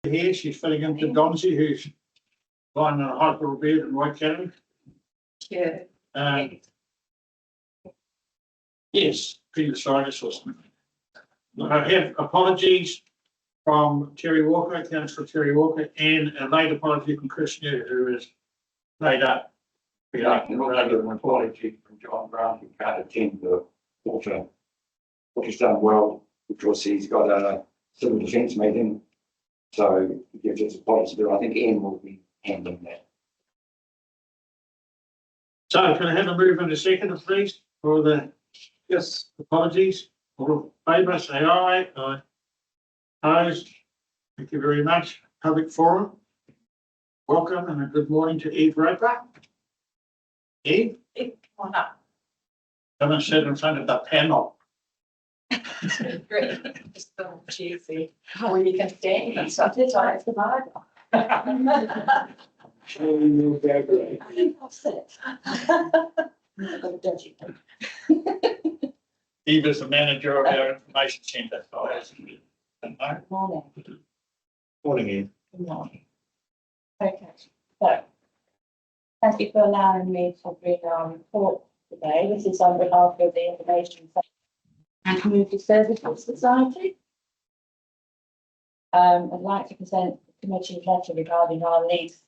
Here, she's filling in for Donzie, who's lying in a hospital bed in White Cannon. Yeah. Yes, appendicitis or something. I have apologies from Terry Walker, Councillor Terry Walker, and a late apology from Chris New, who is laid up. Yeah, I can also give an apology from John Brown, who can't attend the water. What he's done well, because he's got a civil defence meeting. So he gives us apology, but I think Ian will be handling that. So can I have a move in a second, please, for the apologies? All in favour, say aye. Aye. Opposed? Thank you very much. Public forum. Welcome and a good morning to Eve Roper. Eve, Come on up. come and sit in front of the panel. Great. Just so cheesy. How are you going to stay? That's what it's like the Bible. I'll sit. I've got a dodgy one. Eve is the manager of our information centre. Morning. Morning, Eve. Good morning. Okay, so thank you for allowing me to bring our report today. This is on behalf of the Information and Community Services Society. I'd like to present the committee letter regarding our lease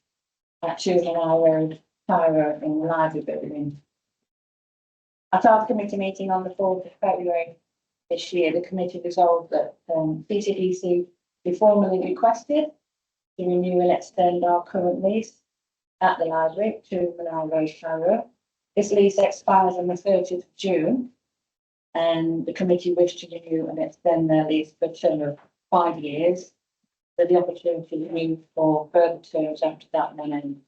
at Juvenile Road, Tairua in the library building. At our committee meeting on the 4th of February this year, the committee resolved that PCDC be formally requested to renew and extend our current lease at the library, Juvenile Road, Tairua. This lease expires on the 30th of June, and the committee wished to renew and extend their lease for a term of 5 years, with the opportunity to renew for further terms after that one ends.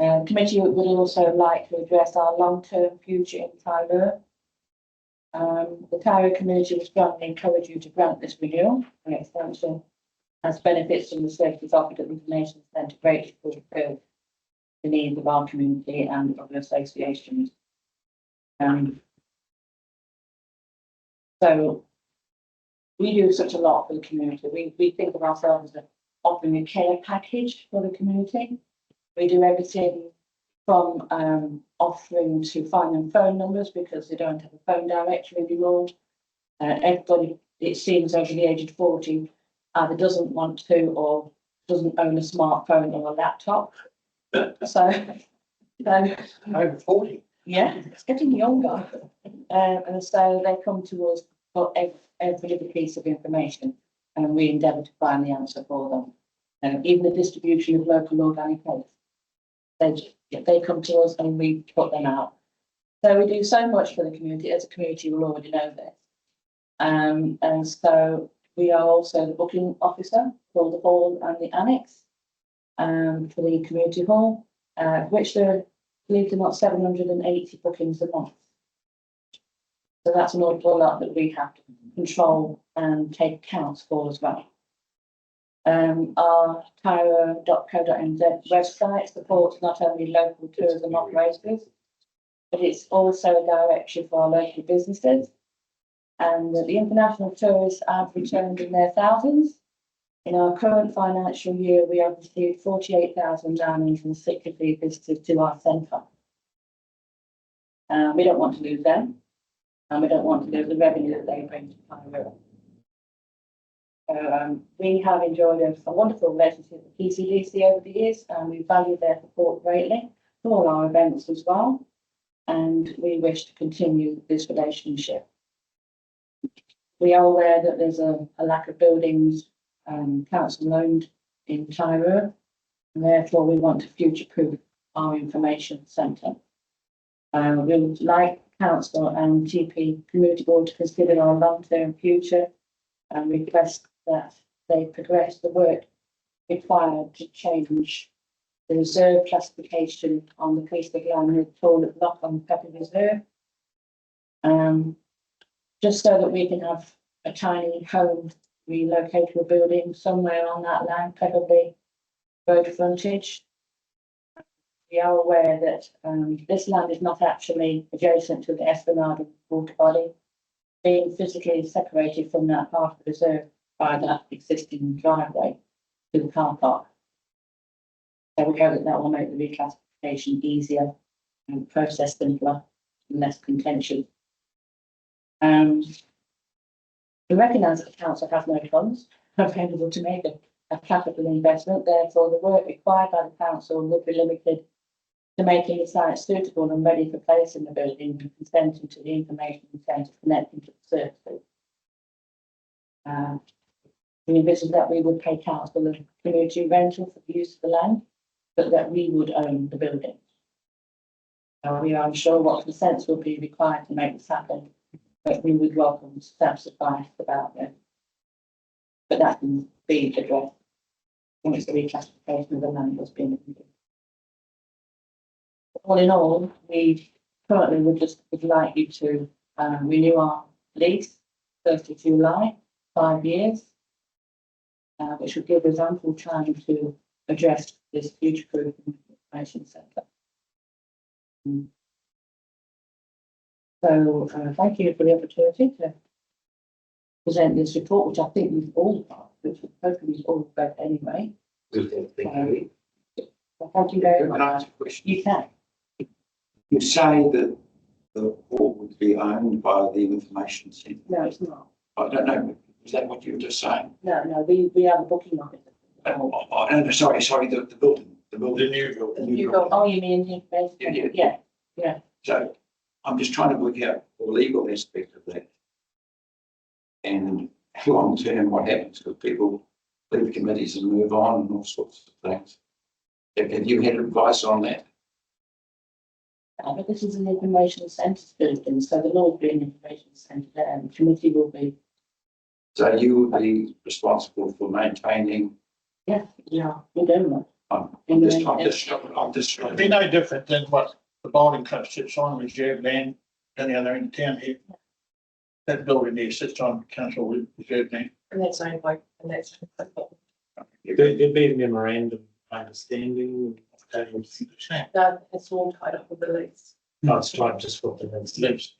The committee would also like to address our long-term future in Tairua. The Tairua community will strongly encourage you to grant this renewal and extension, as benefits from the services offered at the Information Centre greatly fulfil the needs of our community and other associations. So we do such a lot for the community. We think of ourselves as offering a care package for the community. We do everything from offering to find them phone numbers because they don't have a phone directory anymore. Everybody, it seems, over the age of 40 either doesn't want to or doesn't own a smartphone or a laptop. So Over 40. yeah, it's getting younger. And so they come to us for every little piece of information, and we endeavour to find the answer for them. Even the distribution of local organic waste, they come to us and we put them out. So we do so much for the community. As a community, we'll already know this. And so we are also the booking officer for the hall and the annex for the community hall, which there are, believe it or not, 780 bookings a month. So that's an awful lot that we have to control and take accounts for as well. Our Tairua.co.nz website supports not only local tourism operators, but it's also a directory for our local businesses. And the international tourists have returned in their thousands. In our current financial year, we have received 48,963 visitors to our centre. We don't want to lose them, and we don't want to lose the revenue that they bring to Tairua. We have enjoyed a wonderful relationship with PCDC over the years, and we value their support greatly for all our events as well. And we wish to continue this relationship. We are aware that there's a lack of buildings council owned in Tairua, and therefore we want to future-proof our information centre. We would like council and TP community board to consider our long-term future and request that they progress the work required to change the reserve classification on the piece of land with toilet block on Pepper Reserve. Just so that we can have a tiny home relocated to a building somewhere on that land, preferably road frontage. We are aware that this land is not actually adjacent to the Esplanade water body, being physically separated from that part of the reserve by that existing driveway to the car park. So we hope that that will make the reclassification easier and the process simpler and less contentious. We recognise that the council has no funds available to make a capital investment, therefore the work required by the council would be limited to making the site suitable and ready for place in the building and consenting to the information centre connecting to the services. We envision that we would pay council a community rental for the use of the land, but that we would own the building. We are unsure what consents will be required to make this happen, but we would welcome staff's advice about them. But that can be addressed once the reclassification of the land has been completed. All in all, we currently would like you to renew our lease 1st of July, 5 years, which would give us ample time to address this future-proof information centre. So thank you for the opportunity to present this report, which I think we've all got, which hopefully we've all read anyway. So thank you very Can I much. ask a question? You can. You say that the hall would be owned by the information centre. No, it's not. I don't know, is that what you were just saying? No, we have a booking of it. Sorry, the building. The new building. You go, oh, you mean the information? Yeah. So I'm just trying to work out the legal aspect of that. And long term, what happens if people leave committees and move on and all sorts of things. Have you had advice on that? But this is an information centre building, so the law will be an information centre there, and the committee will be. So you would be responsible for maintaining. Yeah, we're doing that. I'm just It'd be no different than what the bowling club sits on, reserve land, and the other end of town here. That building there sits on council reserve land. And that's owned by, and that's. There'd be a memorandum understanding. No, it's all tied up with the lease. No, it's time just for the next. Lives.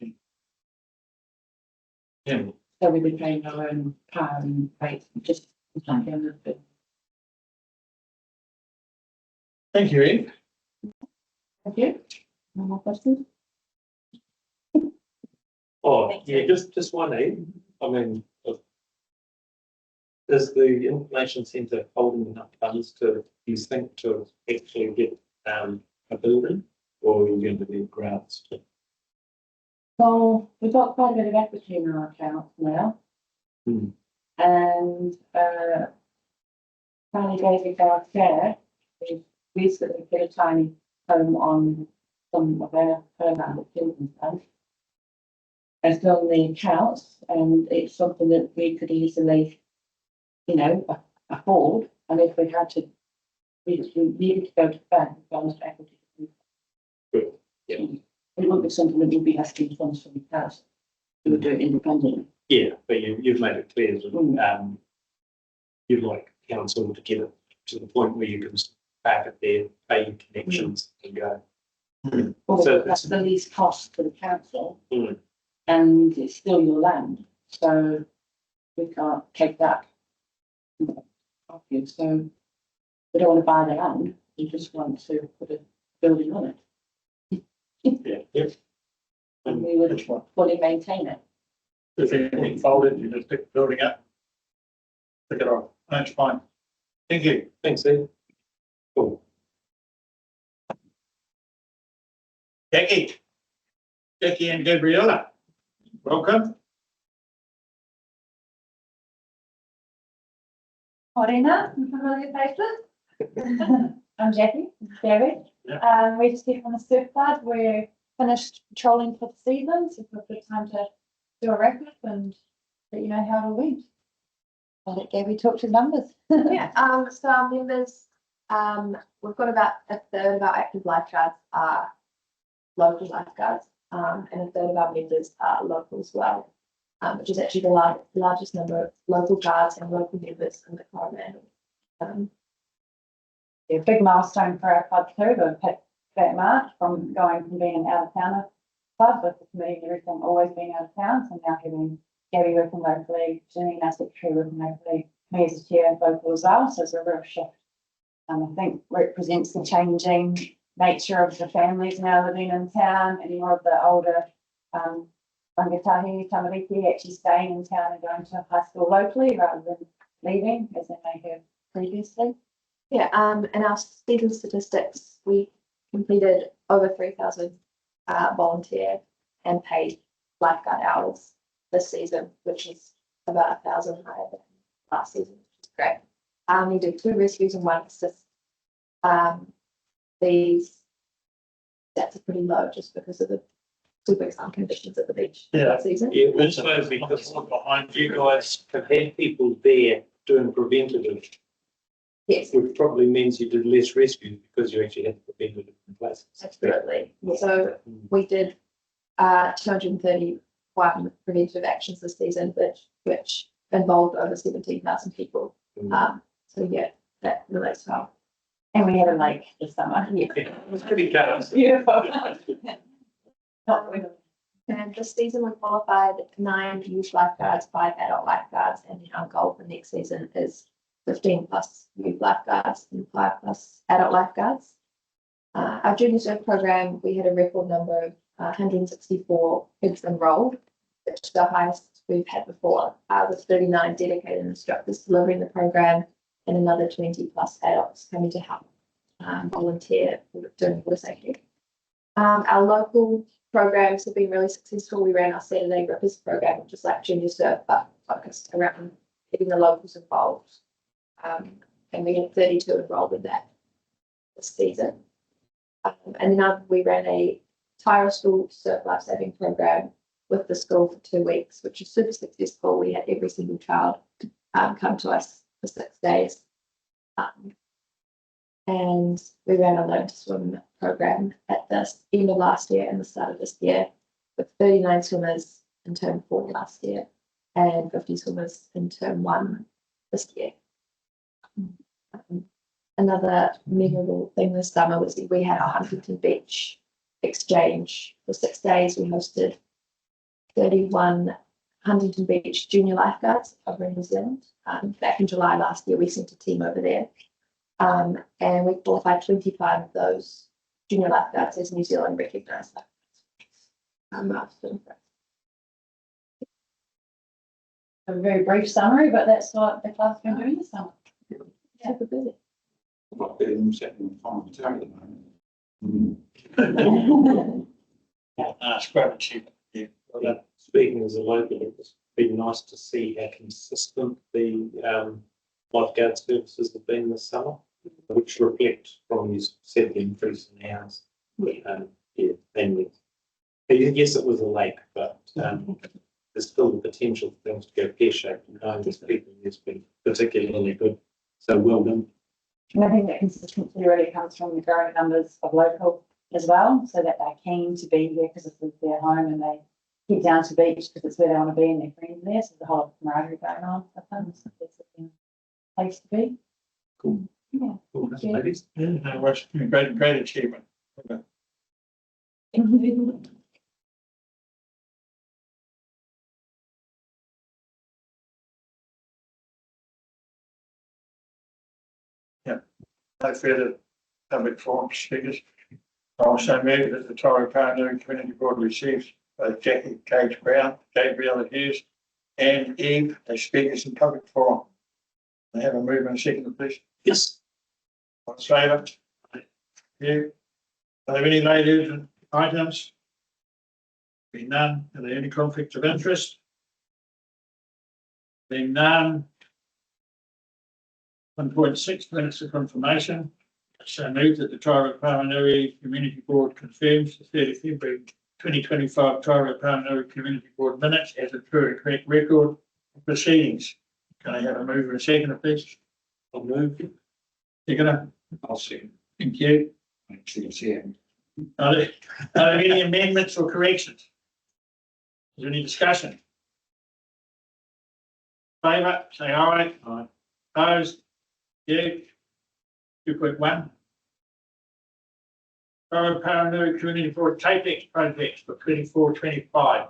Yeah. So we'll be paying our own power and rate, just like in the bit. Thank you, Eve. Thank you. No more questions? Oh, Thank yeah, you. just one, I mean, is the information centre holding enough funds to, you think, to actually get a building, or are you going to need grants to? So we've got quite a bit of equity in our accounts now. Hmm. And Fanny David, our chair, we recently put a tiny home on some of her land at Kildenstown. It's on the accounts, and it's something that we could easily, afford. And if we had to, we needed to go to the bank, we've got equity. Good. Yeah. It wouldn't be something that would be asking funds from the house. We would do it independently. Yeah, but you've made it clear that you'd like council to get it to the point where you can back it there, pay your connections and go. Well, So that's the least cost to the council. Mm. And it's still your land, so we can't take that off you. So we don't want to buy the land, we just want to put a building on it. Yeah, yep. And we would Which one? fully maintain it. If anything folded, you just pick the building up. Pick it off. That's fine. Thank you. Thanks, Ed. Cool. Jackie and Gabriella, welcome. Morena, familiar faces. I'm Jackie, David. Yeah. We're just here from the surfboard. We're finished patrolling for the season, so we've got time to do a wrap up and let you know how it all went. I'll let Gabby talk to the numbers. Yeah, so our members, we've got about a third of our active lifeguards are local lifeguards, and a third of our members are local as well, which is actually the largest number of local guards and local members in the Coromandel. Yeah, big milestone for our club too, to hit that mark from going from being an out of towner club with the committee and everything always being out of town, so now Gabby working locally, Janine, our secretary, working locally, me as a chair and vocal as well, so it's a real shift. I think represents the changing nature of the families now living in town, and more of the older, rangatahi, tamariki actually staying in town and going to high school locally rather than leaving as they may have previously. Yeah, and our season statistics, we completed over 3,000 volunteer and paid lifeguard hours this season, which is about 1,000 higher than last season, which is great. We did 2 rescues and 1 assist. These stats are pretty low just because of the super exam conditions at the beach that season. Yeah, also because behind you guys have had people there doing preventative, Yes, which probably means you did less rescues because you actually had preventative in place. absolutely. So we did 231 preventative actions this season, which involved over 17,000 people. So yeah, that relates well. And we had a lake this summer. Yeah. It was pretty chaos. Beautiful. Not really. And this season we qualified 9 youth lifeguards, 5 adult lifeguards, and then our goal for next season is 15 plus youth lifeguards and 5 plus adult lifeguards. Our junior surf program, we had a record number of 164 kids enrolled, which is the highest we've had before, with 39 dedicated instructors delivering the program and another 20 plus adults coming to help volunteer doing water safety. Our local programs have been really successful. We ran our Saturday Rippers program, which is like junior surf, but focused around getting the locals involved. And we had 32 enrolled in that this season. And then we ran a Tairua School surf lifesaving program with the school for 2 weeks, which is super successful. We had every single child come to us for 6 days. And we ran a learn to swim program at the end of last year and the start of this year, with 39 swimmers in term 4 last year and 50 swimmers in term 1 this year. Another memorable thing this summer was we had our Huntington Beach exchange for 6 days. We hosted 31 Huntington Beach junior lifeguards over in New Zealand. Back in July last year, we sent a team over there. And we qualified 25 of those junior lifeguards as New Zealand recognised lifeguards. A very brief summary, but that's what the club's been doing this summer. Super busy. I've got a bit of them setting on the town at the moment. Scrap cheap. Speaking as a local, it's been nice to see how consistent the lifeguard services have been this summer, which reflect from you said the increase in hours. And yes, it was a lake, but there's still the potential for things to go pear-shaped, and this people has been particularly good. So well done. And I think that consistency really comes from the growing numbers of local as well, so that they're keen to be here because it's their home and they keep down to the beach because it's where they want to be and their friends are there. So the whole camaraderie going on. I think it's a place to be. Cool. Yeah. Cool. That's ladies. No, works. Great achievement. No further public forum speakers. I also move that the Tairua-Pāuanui Community Board receives both Jackie Cage Brown, Gabriella Hughes, and Eve as speakers in public forum. I have a movement second, please. Yes. All in favour? You. Are there any late urgent items? Being none, are there any conflicts of interest? Being none. 1.6 minutes of confirmation. So move that the Tairua-Pāuanui Community Board confirms the 30th February 2025 Tairua-Pāuanui Community Board minutes as a true and correct record of proceedings. Can I have a mover and seconder, please? I'll move. Seconder. I'll see. Thank you. Actually, it's here. Are there any amendments or corrections? Is there any discussion? Favour, say aye. Aye. Opposed? Yeah. 2.1. Tairua-Pāuanui Community Board CAPEX projects for 24-25.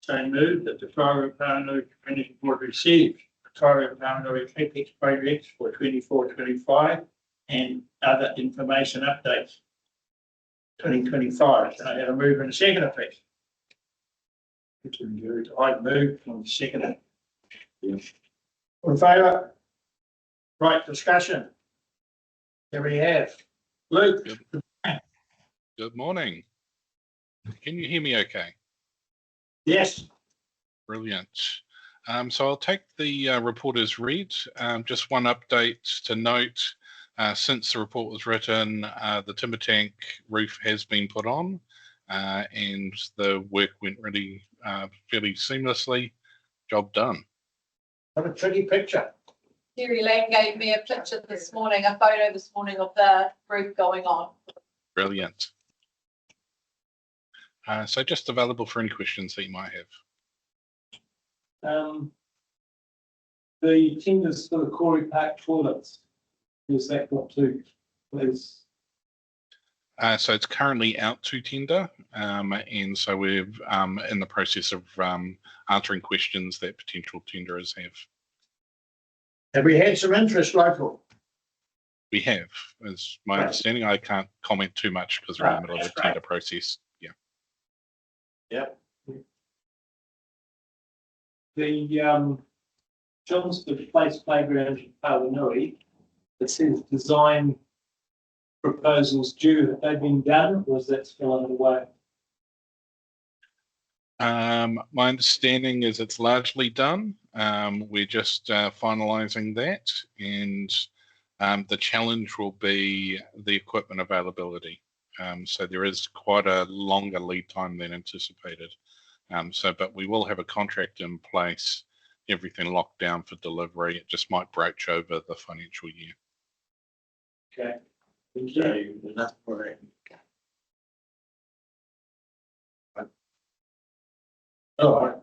So move that the Tairua-Pāuanui Community Board receive the Tairua-Pāuanui CAPEX projects for 24-25 and other information updates. 2025. Can I have a move and a second, please? I move from the second. All in favour? Right, discussion. Here we have Luke. Good morning. Can you hear me okay? Yes. Brilliant. So I'll take the report as read. Just one update to note. Since the report was written, the timber tank roof has been put on and the work went really fairly seamlessly. Job done. What a pretty picture. Terry Lang gave me a picture this morning, a photo this morning of the roof going on. Brilliant. So just available for any questions that you might have. The tenders for the Corey Park toilets, is that got to, please? So it's currently out to tender, and so we're in the process of answering questions that potential tenderers have. Have we had some interest local? We have, is my understanding. I can't comment too much because we're in the middle of the tender process. Yeah. Yep. The Johnsford Place Playground in Tairua-Pāuanui, it says design proposals due. Have they been done, or is that still underway? My understanding is it's largely done. We're just finalising that, and the challenge will be the equipment availability. So there is quite a longer lead time than anticipated. But we will have a contract in place, everything locked down for delivery. It just might broach over the financial year. Okay. Thank So you. that's for it. All right.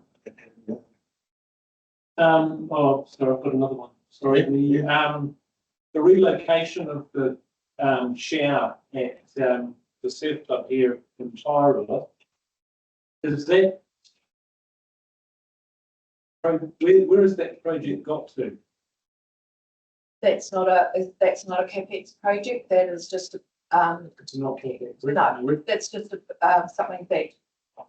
Oh, sorry, I've got another one. Sorry, the relocation of the shower at the surf club here in Tairua, is that where has that project got to? That's not a CAPEX project. That is just It's not CAPEX. no. That's just something that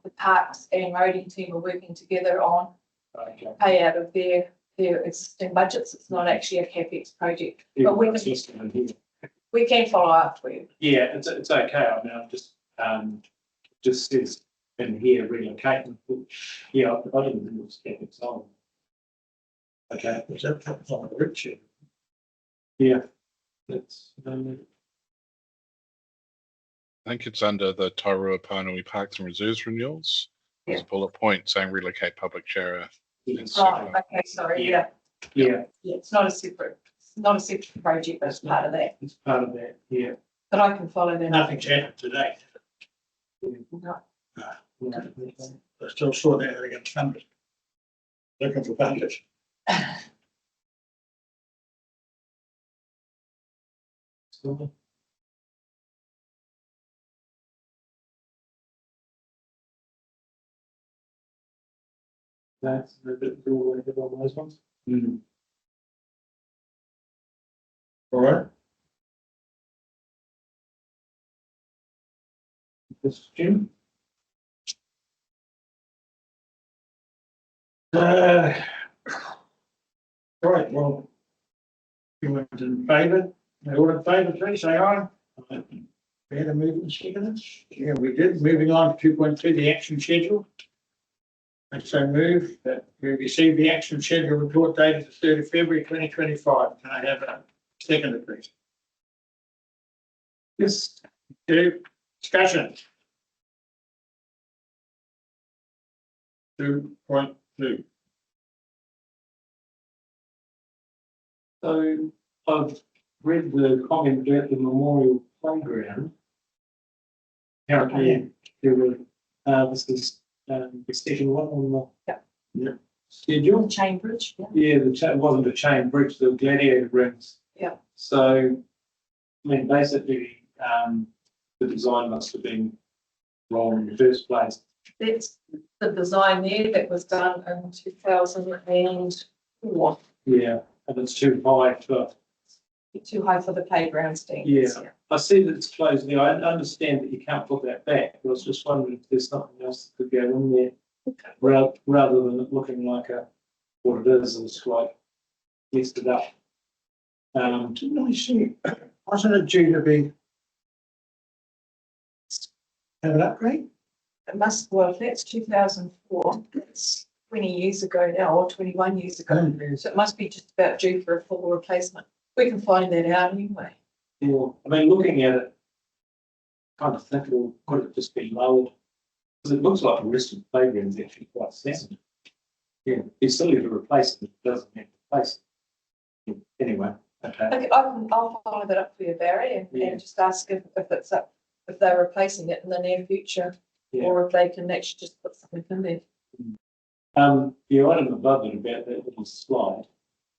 the parks and roading team are working together on. Okay. Pay out of their existing budgets. It's not actually a CAPEX project, but we can follow up for you. Yeah, it's okay. I mean, I'm just says in here relocating. Yeah, I didn't think it was CAPEX on. Okay. Was that on the Richard? Yeah. That's I think it's under the Tairua-Pāuanui Parks and Reserves renewals. There's a bullet point saying relocate public shower. Right. Okay. Sorry. Yeah. Yeah. It's not a separate project. That's part of that. It's part of that. Yeah. But I can follow that up. Nothing's happened today. No. They're still sorting out against funders. Looking for funders. So, that's a bit cool on those ones. All right. This Jim. Right, well, you went in favour, all in favour, please say aye. We had a movement second. Yeah, we did. Moving on to 2.2, the action schedule. I so move that we receive the action schedule report dated the 3rd of February 2025. Can I have a second, please? Yes. Discussion. 2.2. So I've read the comment about the memorial playground. Apparently, there were, this is the second one on the schedule. Chain bridge. Yeah. Yeah, it wasn't a chain bridge, the gladiator rings. Yeah. So, I mean, basically, the design must have been wrong in the first place. That's the design there that was done in 2004. Yeah, and it's too high for, Too high for the playground standards. Yeah. I see that it's closed now. I understand that you can't put that back. I was just wondering if there's something else that could go in there rather than it looking like what it is, and it's like messed it up. Didn't I see, wasn't it due to be have an upgrade? It must, well, if that's 2004, that's 20 years ago now, or 21 years ago. So it must be just about due for a full replacement. We can find that out anyway. Yeah, I mean, looking at it, kind of think could it just be lowered? Because it looks like the rest of the playground is actually quite sound. Yeah, it's silly to replace it, it doesn't have to replace it. Anyway, okay. Okay, I'll follow that up for you, Barry, and just ask if it's up, if they're replacing it in the near future, Yeah. or if they can actually just put something in there. The item above it about that little slide,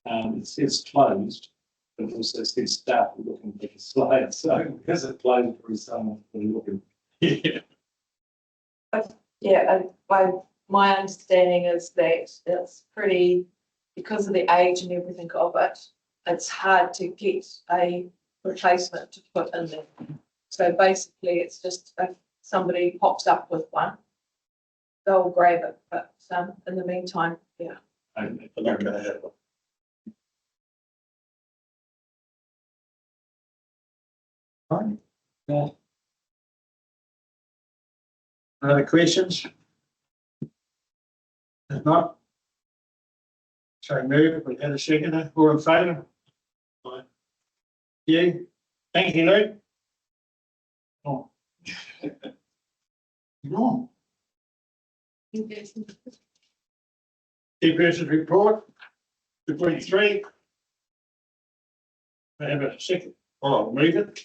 it says closed, but it also says staff are looking for the slide, so because it closed, there is someone looking. Yeah. Yeah, and my understanding is that it's pretty, because of the age and everything of it, it's hard to get a replacement to put in there. So basically, it's just if somebody pops up with one, they'll grab it, but in the meantime, yeah. They're not gonna have it. Right. Yeah. Other questions? If not. So move, we had a second, all in favour? Aye. You, thank you, Luke. Oh. No. Chairperson's report, 2.3. I have a second, I'll move it.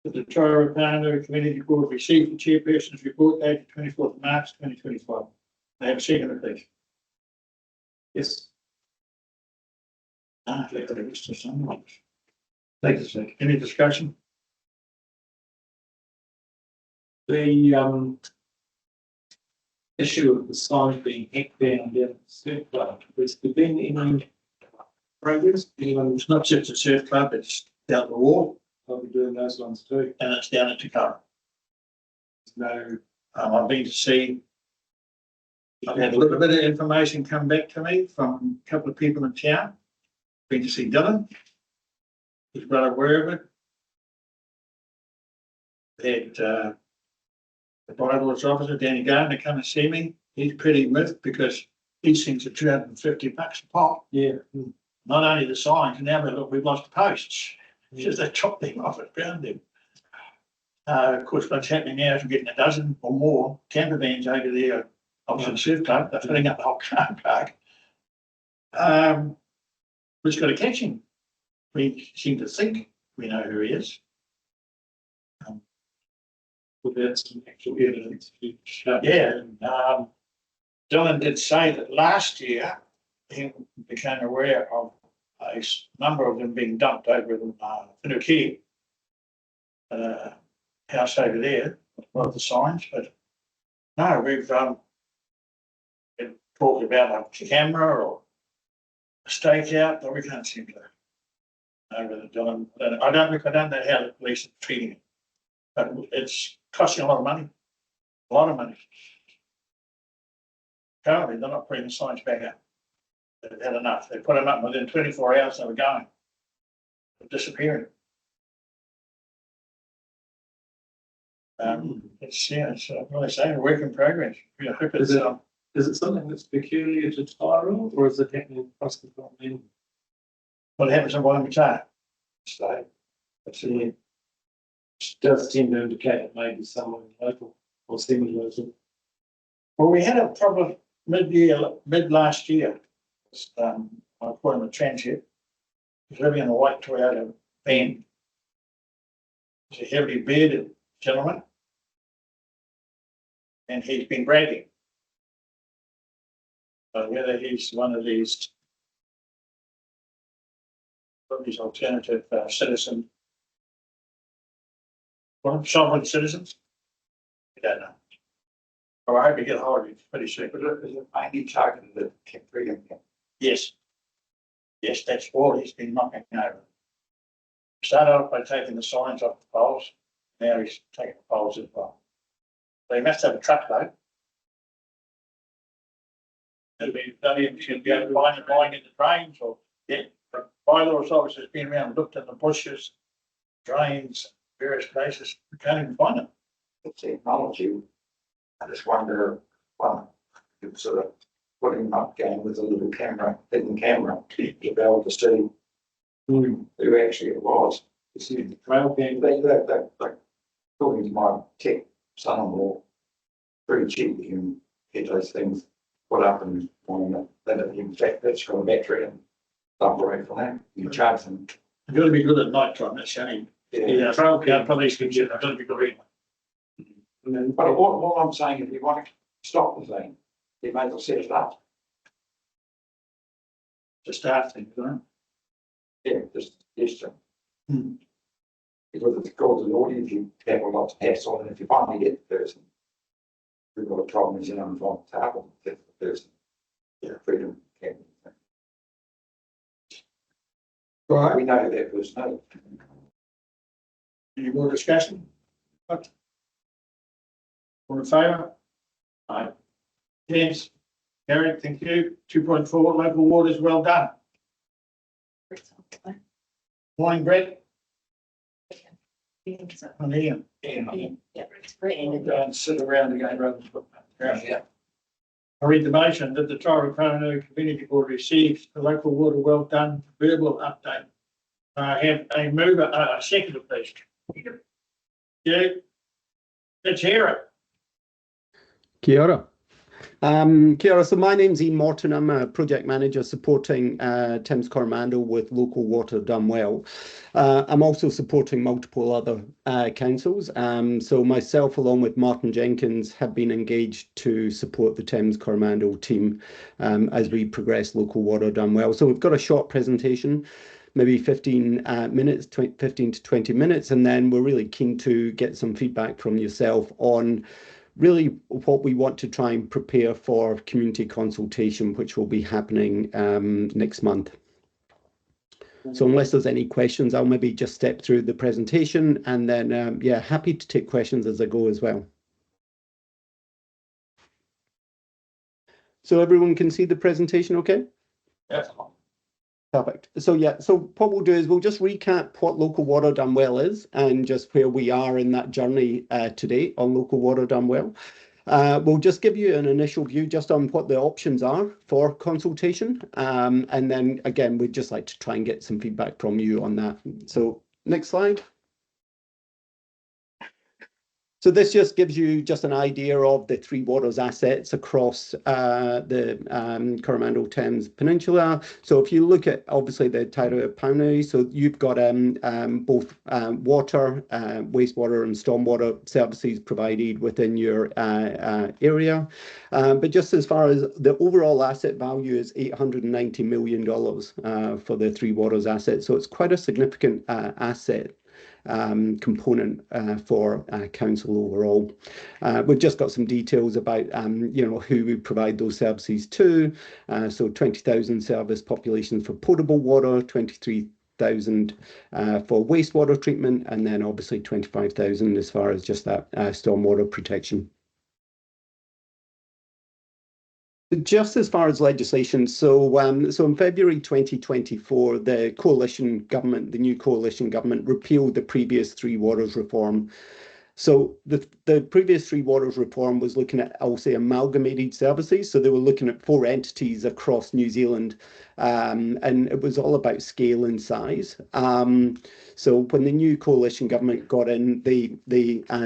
That the Tairua-Pāuanui Community Board received the Chairperson's report dated 24th March 2025. I have a second, please. Yes. Let the rest of someone. Thank you, sir. Any discussion? The issue of the signs being hacked down the surf club, has there been any progress? Anyone It's not just a surf club, it's down the wall will be doing those ones too? and it's down at Takara. No. I've been to see, I've had a little bit of information come back to me from a couple of people in town. Been to see Dylan. He's well aware of it. Had the bylaws officer, Danny Gardner, come and see me. He's pretty miffed because these things are $250 a pop. Yeah. Not only the signs, now we've lost the posts. It's just they chop them off at ground them. Of course, what's happening now is we're getting a dozen or more camper vans over there opposite the surf club. They're filling up the whole car park. We've just got to catch him. We seem to think we know who he is. Without some actual evidence. Yeah. Dylan did say that last year he became aware of a number of them being dumped over in Karakia, house over there, one of the signs, but no, we've been talked about a camera or a stakeout, but we can't seem to over the Dylan. I don't know how the police are treating it, but it's costing a lot of money, Currently, they're not putting the signs back up. They've had enough. They put them up within 24 hours, they were going. They're disappearing. It's what I say, a work in progress. We hope it's, Is it something that's peculiar to Tairua, or is it happening across the continent? what happens in Waimatar. So, It does tend to indicate it may be someone local or semi-local. well, we had a problem mid last year. I call him a transient. He's living in a white Toyota van. He's a heavily bearded gentleman. And he's been bragging. But whether he's one of these alternative citizen, sovereign citizens, we don't know. Well, I hope you get hold of it pretty soon. But is it mainly targeted at Karakia? Yes. Yes, that's all he's been knocking over. Started off by taking the signs off the poles. Now he's taking the poles as well. So he must have a truckload. It'll be, he should be able to find it lying in the drains or, yeah. But bylaws officer has been around, looked in the bushes, drains, various places. We can't even find them. The technology, I just wonder, well, you sort of putting him up game with a little camera, hidden camera, to be able to see who actually it was. You see, The trail game. they, like, talking to my tech son-in-law, very cheap, you can get those things put up and on that, in fact, that's got a battery and operate from that. You charge them. You've got to be good at night time, that's the only. Yeah, trail cam police can get, they've got to be good. But all I'm saying, if you want to stop the thing, you may as well set it up. To start things, isn't Yeah, just gesture. Hmm. Because it's called an audience, you have a lot to pass on, and if you finally get the person, we've got a problem, is you know, on the table, get the person. Yeah, freedom. Right. We know that person. Any more discussion? What? All in favour? Aye. Yes. Carried, thank you. 2.4, local waters, well done. Morning, Brett. On here. Yeah, it's pretty. Go and sit around again rather than put that. Yeah. I read the motion that the Tairua-Pāuanui Community Board receives the local water well done verbal update. I have a mover, a second, please. Yeah. Let's hear it. Kia ora. Kia ora. So my name's Ian Morton. I'm a project manager supporting Thames Coromandel with local water done well. I'm also supporting multiple other councils. So myself, along with Martin Jenkins, have been engaged to support the Thames Coromandel team as we progress local water done well. So we've got a short presentation, maybe 15 minutes, 15 to 20 minutes, and then we're really keen to get some feedback from yourself on really what we want to try and prepare for community consultation, which will be happening next month. So unless there's any questions, I'll maybe just step through the presentation and then, yeah, happy to take questions as I go as well. So everyone can see the presentation okay? Yes. Perfect. So yeah, so what we'll do is we'll just recap what local water done well is and just where we are in that journey today on local water done well. We'll just give you an initial view just on what the options are for consultation. And then again, we'd just like to try and get some feedback from you on that. So next slide. So this just gives you just an idea of the Three Waters assets across the Coromandel Thames Peninsula. So if you look at obviously the Tairua-Pāuanui, so you've got both water, wastewater and stormwater services provided within your area. But just as far as the overall asset value is $890 million for the Three Waters assets. So it's quite a significant asset component for council overall. We've just got some details about you know, who we provide those services to. So 20,000 service populations for potable water, 23,000 for wastewater treatment, and then obviously 25,000 as far as just that stormwater protection. Just as far as legislation, so in February 2024, the coalition government, the new coalition government, repealed the previous Three Waters reform. So the previous Three Waters reform was looking at, I'll say, amalgamated services. So they were looking at 4 entities across New Zealand, and it was all about scale and size. So when the new coalition government got in, they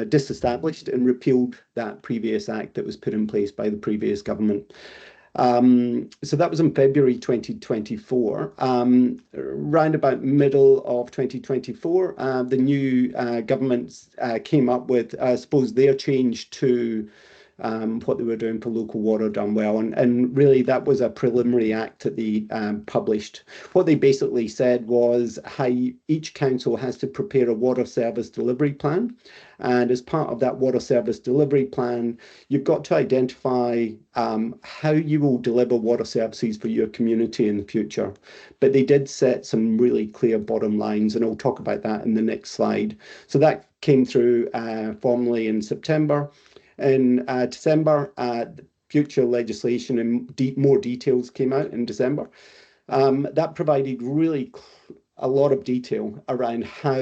disestablished and repealed that previous act that was put in place by the previous government. So that was in February 2024. Round about middle of 2024, the new government came up with, I suppose, their change to what they were doing for local water done well. And really that was a preliminary act that they published. What they basically said was how each council has to prepare a water service delivery plan. And as part of that water service delivery plan, you've got to identify how you will deliver water services for your community in the future. But they did set some really clear bottom lines, and I'll talk about that in the next slide. So that came through formally in September. In December, future legislation and more details came out in December. That provided really a lot of detail around how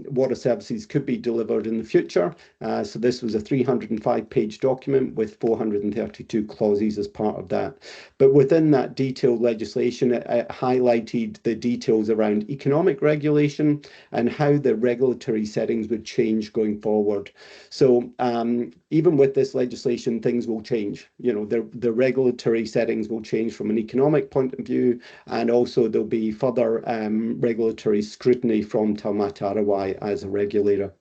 water services could be delivered in the future. So this was a 305-page document with 432 clauses as part of that. But within that detailed legislation, it highlighted the details around economic regulation and how the regulatory settings would change going forward. So even with this legislation, things will change. You know, the regulatory settings will change from an economic point of view, and also there'll be further regulatory scrutiny from Tairua-Pāuanui as a regulator.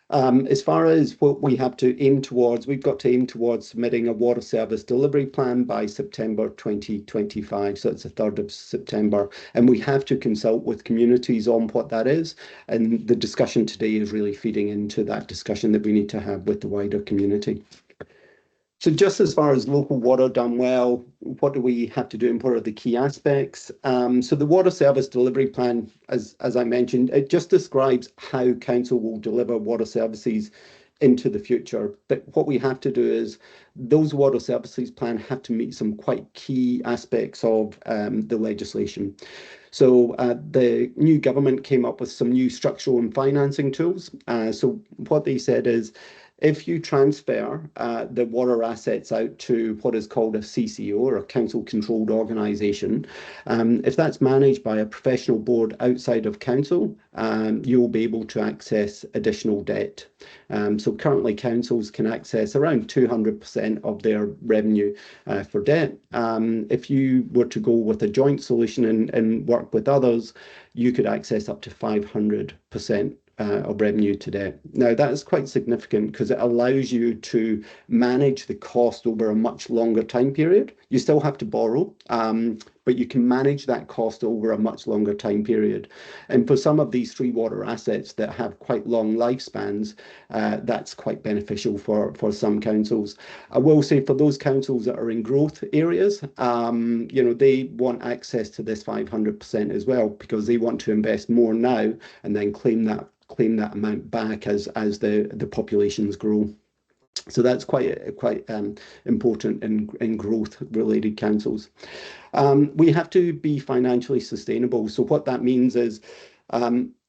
As far as what we have to aim towards, we've got to aim towards submitting a water service delivery plan by September 2025. So it's the 3rd of September. And we have to consult with communities on what that is. And the discussion today is really feeding into that discussion that we need to have with the wider community. So just as far as local water done well, what do we have to do and what are the key aspects? So the water service delivery plan, as I mentioned, it just describes how council will deliver water services into the future. But what we have to do is those water services plan have to meet some quite key aspects of the legislation. So the new government came up with some new structural and financing tools. So what they said is, if you transfer the water assets out to what is called a CCO, or a council-controlled organisation, if that's managed by a professional board outside of council, you'll be able to access additional debt. So currently councils can access around 200% of their revenue for debt. If you were to go with a joint solution and work with others, you could access up to 500% of revenue to debt. Now that is quite significant because it allows you to manage the cost over a much longer time period. You still have to borrow, but you can manage that cost over a much longer time period. And for some of these free water assets that have quite long lifespans, that's quite beneficial for some councils. I will say for those councils that are in growth areas, you know, they want access to this 500% as well, because they want to invest more now and then claim that amount back as the populations grow. So that's quite important in growth related councils. We have to be financially sustainable. So what that means is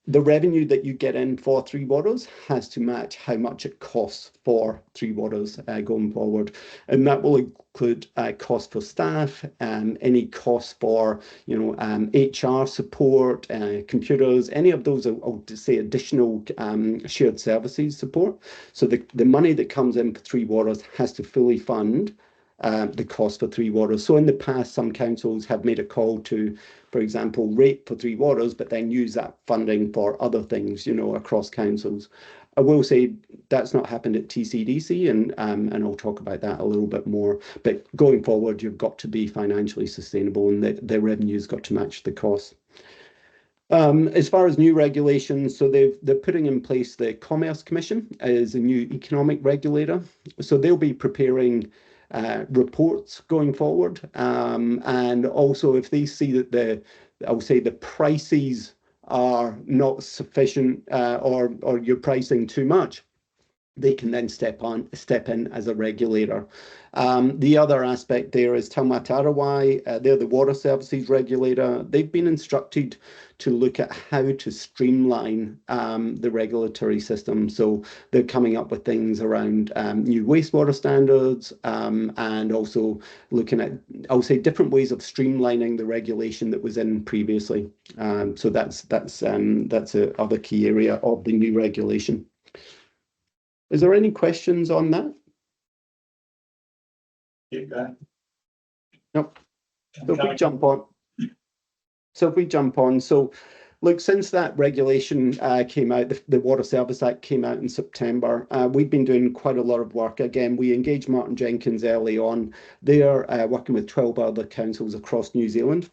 the revenue that you get in for Three Waters has to match how much it costs for Three Waters going forward. And that will include cost for staff, any cost for, you know, HR support, computers, any of those, I'll say additional shared services support. So the money that comes in for Three Waters has to fully fund the cost for Three Waters. So in the past, some councils have made a call to, for example, rate for Three Waters, but then use that funding for other things, you know, across councils. I will say that's not happened at TCDC, and I'll talk about that a little bit more. But going forward, you've got to be financially sustainable, and the revenue's got to match the costs. As far as new regulations, so they're putting in place the Commerce Commission as a new economic regulator. So they'll be preparing reports going forward, and also if they see that I'll say the prices are not sufficient, or you're pricing too much, they can then step in as a regulator. The other aspect there is Tairua-Pāuanui, they're the water services regulator. They've been instructed to look at how to streamline the regulatory system. So they're coming up with things around new wastewater standards, and also looking at, I'll say, different ways of streamlining the regulation that was in previously. So that's a other key area of the new regulation. Is there any questions on that? Keep going. Nope. So if we jump on, so Look, since that regulation came out, the Water Service Act came out in September, we've been doing quite a lot of work. Again, we engaged Martin Jenkins early on. They are working with 12 other councils across New Zealand.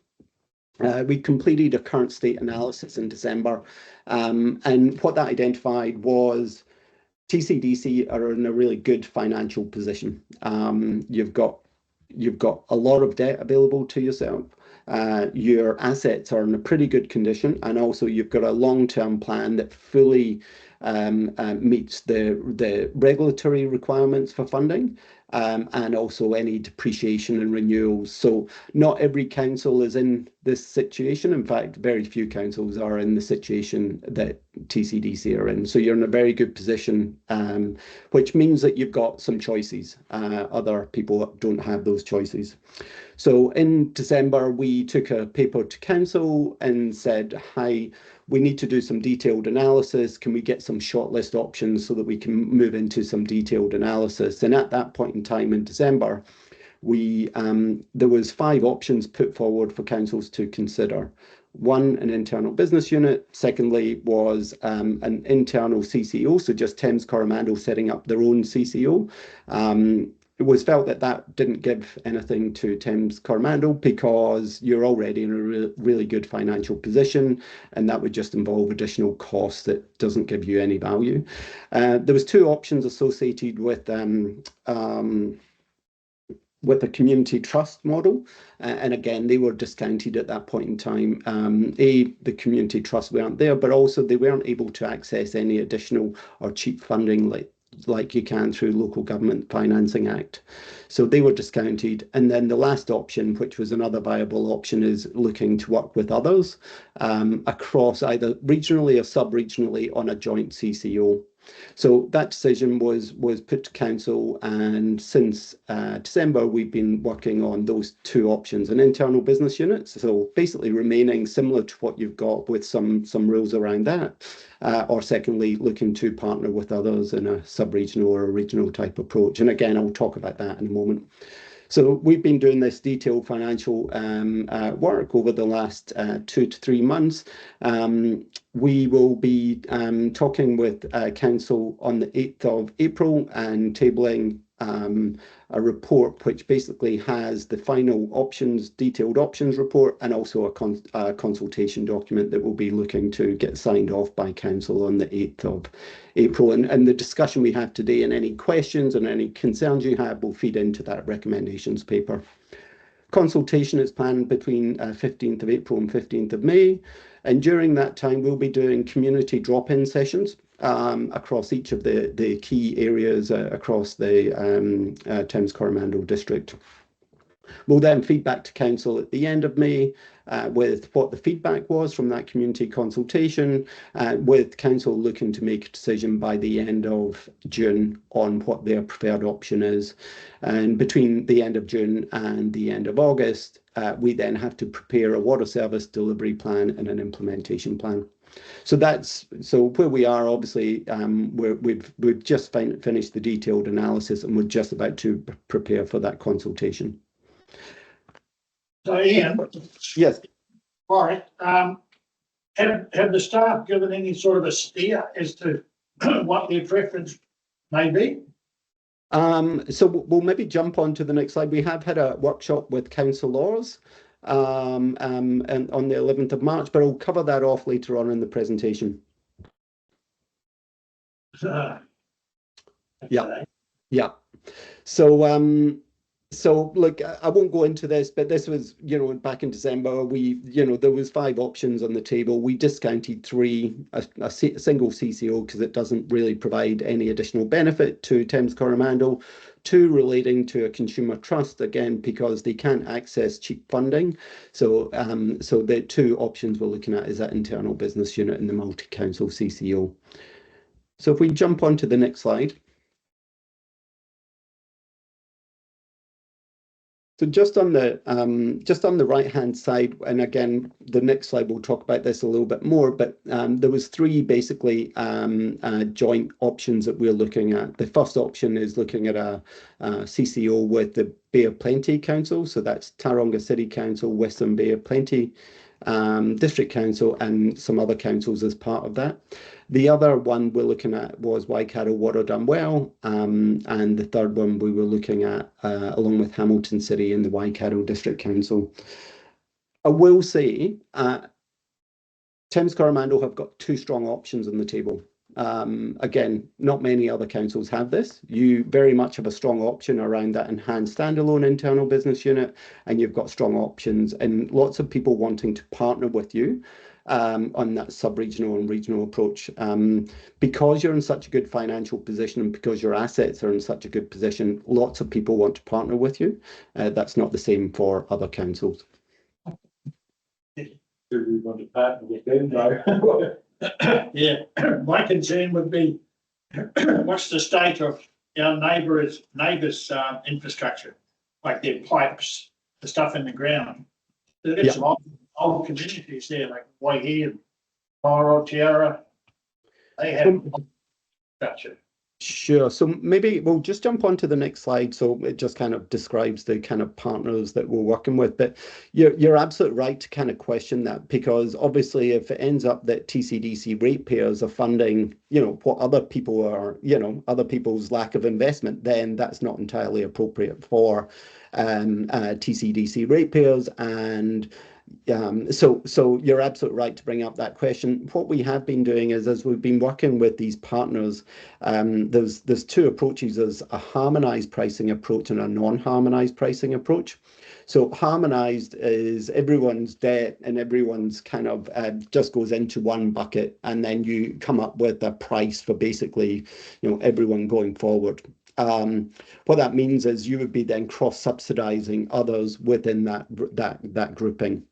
We completed a current state analysis in December, and what that identified was TCDC are in a really good financial position. You've got a lot of debt available to yourself. Your assets are in a pretty good condition, and also you've got a long-term plan that fully meets the regulatory requirements for funding, and also any depreciation and renewals. So not every council is in this situation. In fact, very few councils are in the situation that TCDC are in. So you're in a very good position, which means that you've got some choices. Other people don't have those choices. So in December, we took a paper to council and said, hi, we need to do some detailed analysis. Can we get some shortlist options so that we can move into some detailed analysis? And at that point in time in December, there was 5 options put forward for councils to consider. 1, an internal business unit. Secondly was an internal CCO, so just Thames Coromandel setting up their own CCO. It was felt that that didn't give anything to Thames Coromandel because you're already in a really good financial position, and that would just involve additional costs that doesn't give you any value. There was 2 options associated with a community trust model, and again they were discounted at that point in time. The community trusts weren't there, but also they weren't able to access any additional or cheap funding like you can through Local Government Financing Act. So they were discounted. And then the last option, which was another viable option, is looking to work with others across either regionally or sub-regionally on a joint CCO. So that decision was put to council, and since December we've been working on those 2 options: an internal business unit, so basically remaining similar to what you've got with some rules around that, or secondly looking to partner with others in a sub-regional or a regional type approach. And again, I'll talk about that in a moment. So we've been doing this detailed financial work over the last 2 to 3 months. We will be talking with council on the 8th of April and tabling a report which basically has the final options, detailed options report, and also a consultation document that we'll be looking to get signed off by council on the 8th of April. And the discussion we have today and any questions and any concerns you have will feed into that recommendations paper. Consultation is planned between 15th of April and 15th of May. And during that time, we'll be doing community drop-in sessions across each of the key areas across the Thames Coromandel district. We'll then feed back to council at the end of May with what the feedback was from that community consultation, with council looking to make a decision by the end of June on what their preferred option is. And between the end of June and the end of August, we then have to prepare a water service delivery plan and an implementation plan. So where we are. Obviously, we've just finished the detailed analysis, and we're just about to prepare for that consultation. So Ian, Yes. right, have the staff given any sort of a steer as to what their preference may be? So we'll maybe jump on to the next slide. We have had a workshop with councillors and on the 11th of March, but I'll cover that off later on in the presentation. Yeah. So look, I won't go into this, but this was, back in December, there was 5 options on the table. We discounted 3, a single CCO because it doesn't really provide any additional benefit to Thames Coromandel. 2 relating to a consumer trust, again, because they can't access cheap funding. So the 2 options we're looking at is that internal business unit and the multi-council CCO. So if we jump on to the next slide. So just on the right-hand side, and again, the next slide we'll talk about this a little bit more, but there was 3 basically joint options that we're looking at. The first option is looking at a CCO with Bay of Plenty Council. So that's Tauranga City Council, Western Bay of Plenty District Council, and some other councils as part of that. The other one we're looking at was Waikato Water Done Well, and the third one we were looking at along with Hamilton City and the Waikato District Council. I will say Thames Coromandel have got two strong options on the table. Again, not many other councils have this. You very much have a strong option around that enhanced standalone internal business unit, and you've got strong options and lots of people wanting to partner with you on that sub-regional and regional approach. Because you're in such a good financial position and because your assets are in such a good position, lots of people want to partner with you. That's not the same for other councils. Do we want to partner with them? No. Yeah, my concern would be, what's the state of our neighbours' infrastructure, like their pipes, the stuff in the ground. There's Yeah. some old communities there, like Waihi and Tairua-Pāuanui. They have infrastructure. Sure. So maybe we'll just jump on to the next slide. So it just kind of describes the kind of partners that we're working with. But you're absolutely right to kind of question that, because obviously if it ends up that TCDC ratepayers are funding, what other people are, other people's lack of investment, then that's not entirely appropriate for TCDC ratepayers. And so you're absolutely right to bring up that question. What we have been doing is, as we've been working with these partners, there's two approaches. There's a harmonized pricing approach and a non-harmonized pricing approach. So harmonized is everyone's debt and everyone's kind of just goes into one bucket, and then you come up with a price for basically, everyone going forward. What that means is you would be then cross-subsidizing others within that grouping.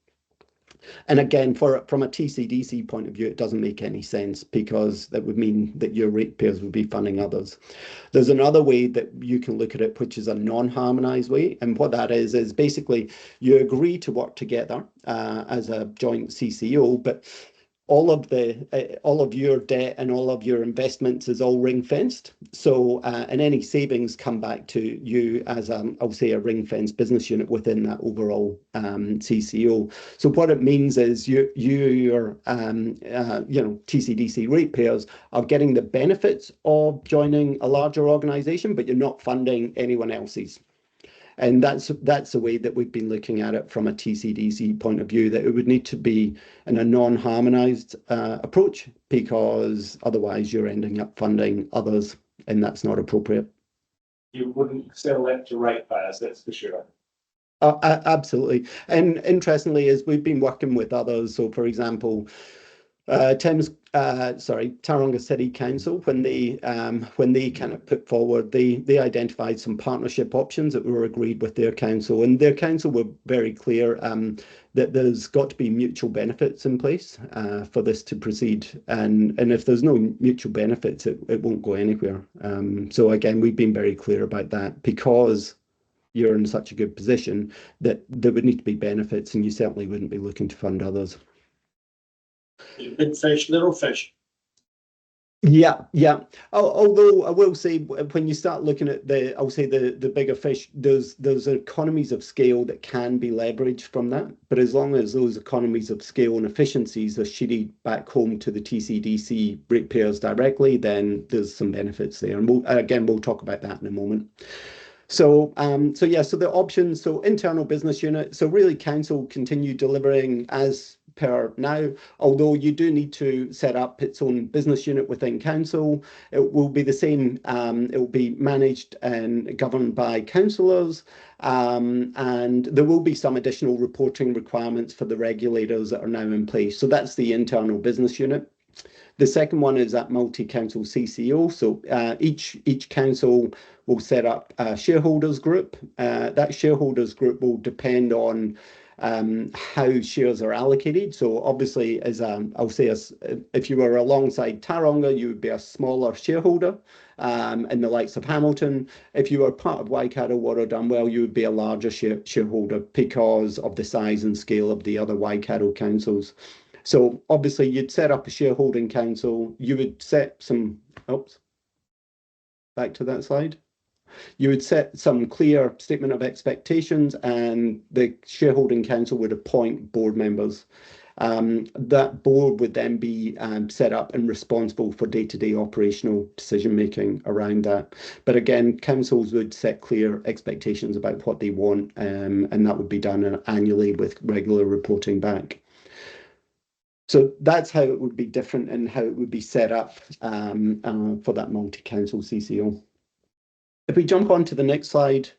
And again, from a TCDC point of view, it doesn't make any sense, because that would mean that your ratepayers would be funding others. There's another way that you can look at it, which is a non-harmonized way. And what that is basically you agree to work together as a joint CCO, but all of your debt and all of your investments is all ring fenced. So and any savings come back to you as I'll say a ring fenced business unit within that overall CCO. So what it means is your TCDC ratepayers are getting the benefits of joining a larger organization, but you're not funding anyone else's. And that's the way that we've been looking at it from a TCDC point of view, that it would need to be in a non-harmonized approach, because otherwise you're ending up funding others, and that's not appropriate. You wouldn't sell that to ratepayers, that's for sure. Absolutely. And interestingly, as we've been working with others, so for example, Tauranga City Council, when they kind of put forward, they identified some partnership options that were agreed with their council, and their council were very clear that there's got to be mutual benefits in place for this to proceed, and if there's no mutual benefits, it won't go anywhere. So again, we've been very clear about that, because you're in such a good position that there would need to be benefits, and you certainly wouldn't be looking to fund others. Big fish, little fish. Yeah. Although I will say, when you start looking at the bigger fish, there's economies of scale that can be leveraged from that. But as long as those economies of scale and efficiencies are sheeted back home to the TCDC ratepayers directly, then there's some benefits there. And we'll talk about that in a moment. So the options, so internal business unit, so really council continue delivering as per now, although you do need to set up its own business unit within council. It will be the same, it will be managed and governed by councillors, and there will be some additional reporting requirements for the regulators that are now in place. So that's the internal business unit. The second one is that multi-council CCO. So each council will set up a shareholders group. That shareholders group will depend on how shares are allocated. So obviously, I'll say, if you were alongside Tauranga, you would be a smaller shareholder in the likes of Hamilton. If you were part of Waikato Water Done Well, you would be a larger shareholder because of the size and scale of the other Waikato councils. So obviously, you'd set up a shareholding council. You would set some. Oops. Back to that slide. You would set some clear statement of expectations, and the shareholding council would appoint board members. That board would then be set up and responsible for day-to-day operational decision-making around that. But again, councils would set clear expectations about what they want, and that would be done annually with regular reporting back. So that's how it would be different and how it would be set up for that multi-council CCO. If we jump on to the next slide,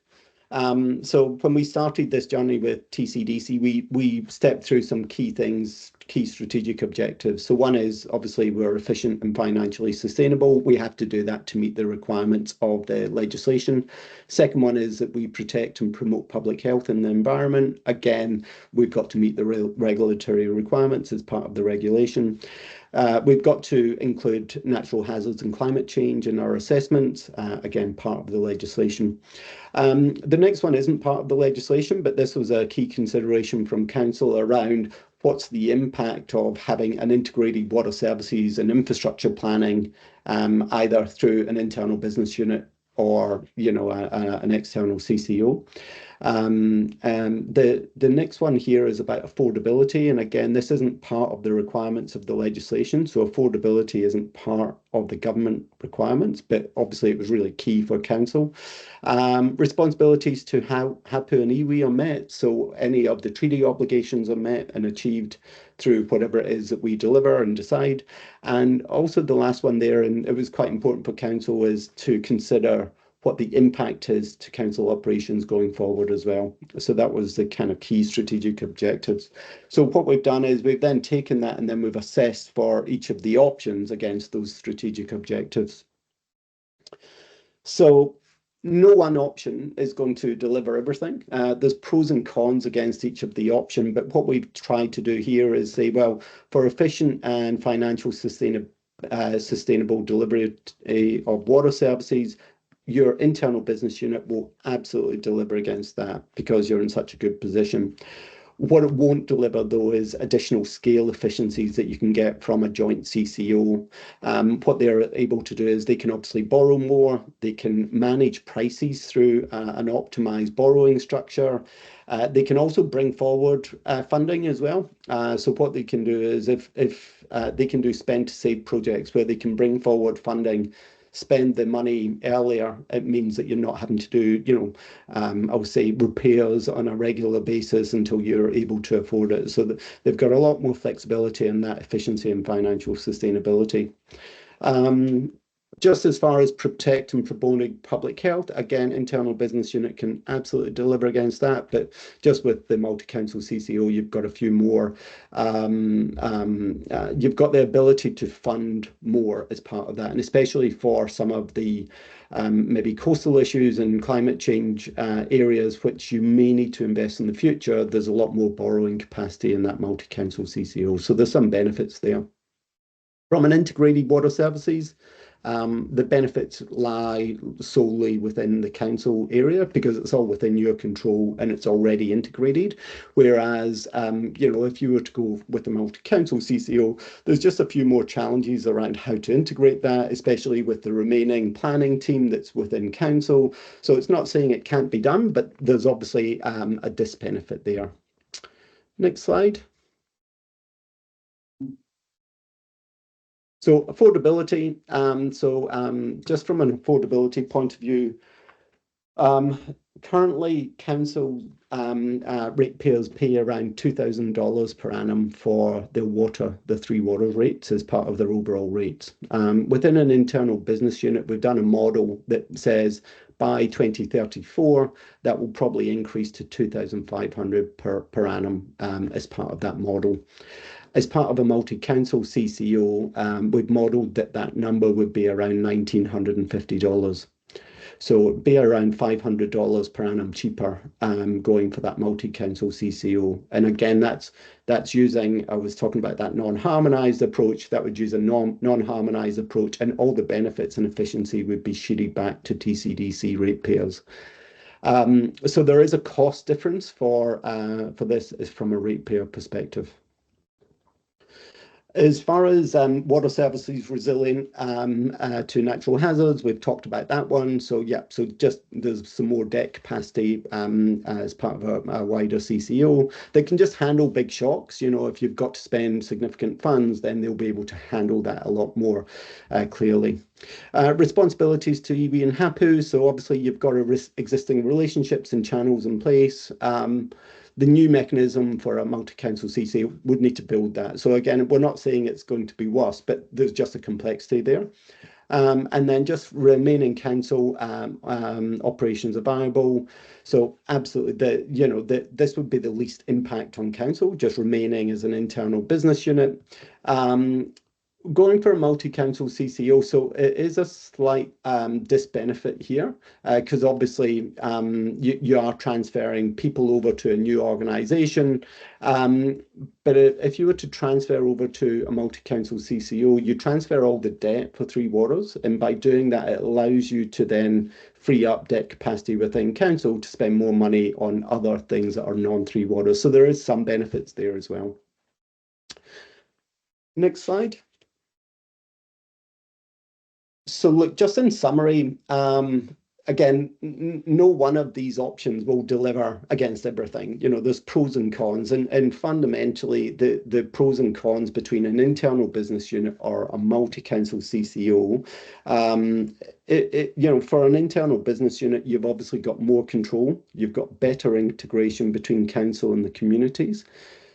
so when we started this journey with TCDC, we stepped through some key things, key strategic objectives. So one is obviously we're efficient and financially sustainable. We have to do that to meet the requirements of the legislation. Second one is that we protect and promote public health and the environment. Again, we've got to meet the regulatory requirements as part of the regulation. We've got to include natural hazards and climate change in our assessments, again, part of the legislation. The next one isn't part of the legislation, but this was a key consideration from council around what's the impact of having an integrated water services and infrastructure planning, either through an internal business unit or, you know, an external CCO. The next one here is about affordability, and again, this isn't part of the requirements of the legislation, so affordability isn't part of the government requirements, but obviously it was really key for council. Responsibilities to how HAPU and iwi are met, so any of the treaty obligations are met and achieved through whatever it is that we deliver and decide. And also the last one there, and it was quite important for council, is to consider what the impact is to council operations going forward as well. So that was the kind of key strategic objectives. So what we've done is we've then taken that and then we've assessed for each of the options against those strategic objectives. So no one option is going to deliver everything. There's pros and cons against each of the option, but what we've tried to do here is say, well, for efficient and financial sustainable delivery of water services, your internal business unit will absolutely deliver against that because you're in such a good position. What it won't deliver, though, is additional scale efficiencies that you can get from a joint CCO. What they're able to do is they can obviously borrow more, they can manage prices through an optimized borrowing structure. They can also bring forward funding as well. So what they can do is if they can do spend to save projects where they can bring forward funding, spend the money earlier, it means that you're not having to do, you know, I would say repairs on a regular basis until you're able to afford it. So they've got a lot more flexibility in that efficiency and financial sustainability. Just as far as protect and promoting public health, again, internal business unit can absolutely deliver against that, but just with the multi-council CCO, you've got a few more. You've got the ability to fund more as part of that, and especially for some of the maybe coastal issues and climate change areas, which you may need to invest in the future, there's a lot more borrowing capacity in that multi-council CCO. So there's some benefits there. From an integrated water services, the benefits lie solely within the council area because it's all within your control and it's already integrated. Whereas, you know, if you were to go with a multi-council CCO, there's just a few more challenges around how to integrate that, especially with the remaining planning team that's within council. So it's not saying it can't be done, but there's obviously a disbenefit there. Next slide. So affordability, just from an affordability point of view, currently council ratepayers pay around $2,000 per annum for their water, the 3 water rates as part of their overall rates. Within an internal business unit, we've done a model that says by 2034, that will probably increase to $2,500 per annum as part of that model. As part of a multi-council CCO, we've modelled that number would be around $1,950. So it'd be around $500 per annum cheaper going for that multi-council CCO. And again, that's using, I was talking about that non-harmonised approach, that would use a non-harmonised approach, and all the benefits and efficiency would be sheeted back to TCDC ratepayers. So there is a cost difference for this from a ratepayer perspective. As far as water services resilient to natural hazards, we've talked about that one. So yeah, so just there's some more debt capacity as part of a wider CCO that can just handle big shocks. You know, if you've got to spend significant funds, then they'll be able to handle that a lot more clearly. Responsibilities to iwi and hapu. So obviously you've got existing relationships and channels in place. The new mechanism for a multi-council CC would need to build that. So again, we're not saying it's going to be worse, but there's just a complexity there. And then just remaining council operations are viable. So absolutely, this would be the least impact on council, just remaining as an internal business unit. Going for a multi-council CCO, so it is a slight disbenefit here because obviously you are transferring people over to a new organisation. But if you were to transfer over to a multi-council CCO, you transfer all the debt for Three Waters, and by doing that, it allows you to then free up debt capacity within council to spend more money on other things that are non-Three Waters. So there is some benefits there as well. Next slide. So look, just in summary, again, no one of these options will deliver against everything. You know, there's pros and cons, and fundamentally, the pros and cons between an internal business unit or a multi-council CCO, for an internal business unit, you've obviously got more control. You've got better integration between council and the communities.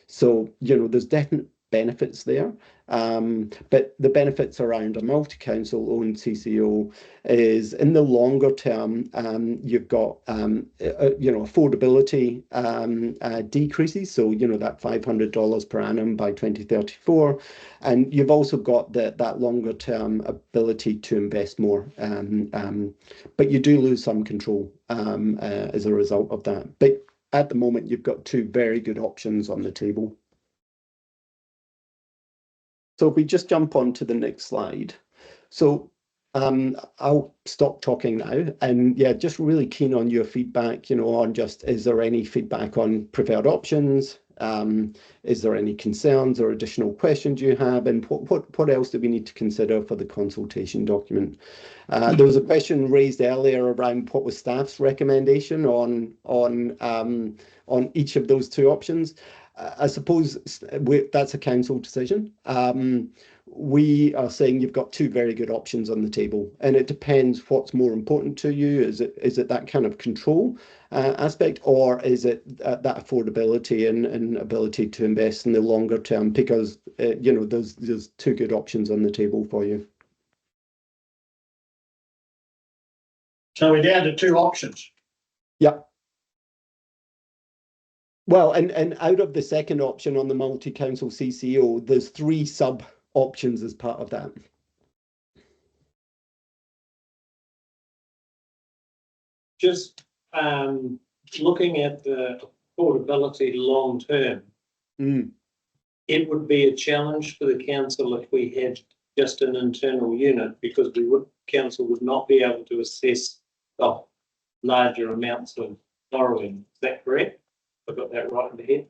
So, there's definite benefits there. But the benefits around a multi-council owned CCO is in the longer term, you've got, affordability decreases. So, that $500 per annum by 2034. And you've also got that longer term ability to invest more. But you do lose some control as a result of that. But at the moment, you've got two very good options on the table. So if we just jump on to the next slide. So I'll stop talking now. And yeah, just really keen on your feedback, on just, is there any feedback on preferred options? Is there any concerns or additional questions you have? And what else do we need to consider for the consultation document? There was a question raised earlier around what was staff's recommendation on each of those two options. I suppose that's a council decision. We are saying you've got two very good options on the table, and it depends what's more important to you. Is it that kind of control aspect, or is it that affordability and ability to invest in the longer term? Because there's two good options on the table for you. So we're down to two options. Yeah. Well, and out of the second option on the multi-council CCO, there's three sub options as part of that. Just looking at the affordability long term, it would be a challenge for the council if we had just an internal unit, because council would not be able to assess the larger amounts of borrowing. Is that correct? I got that right in the head.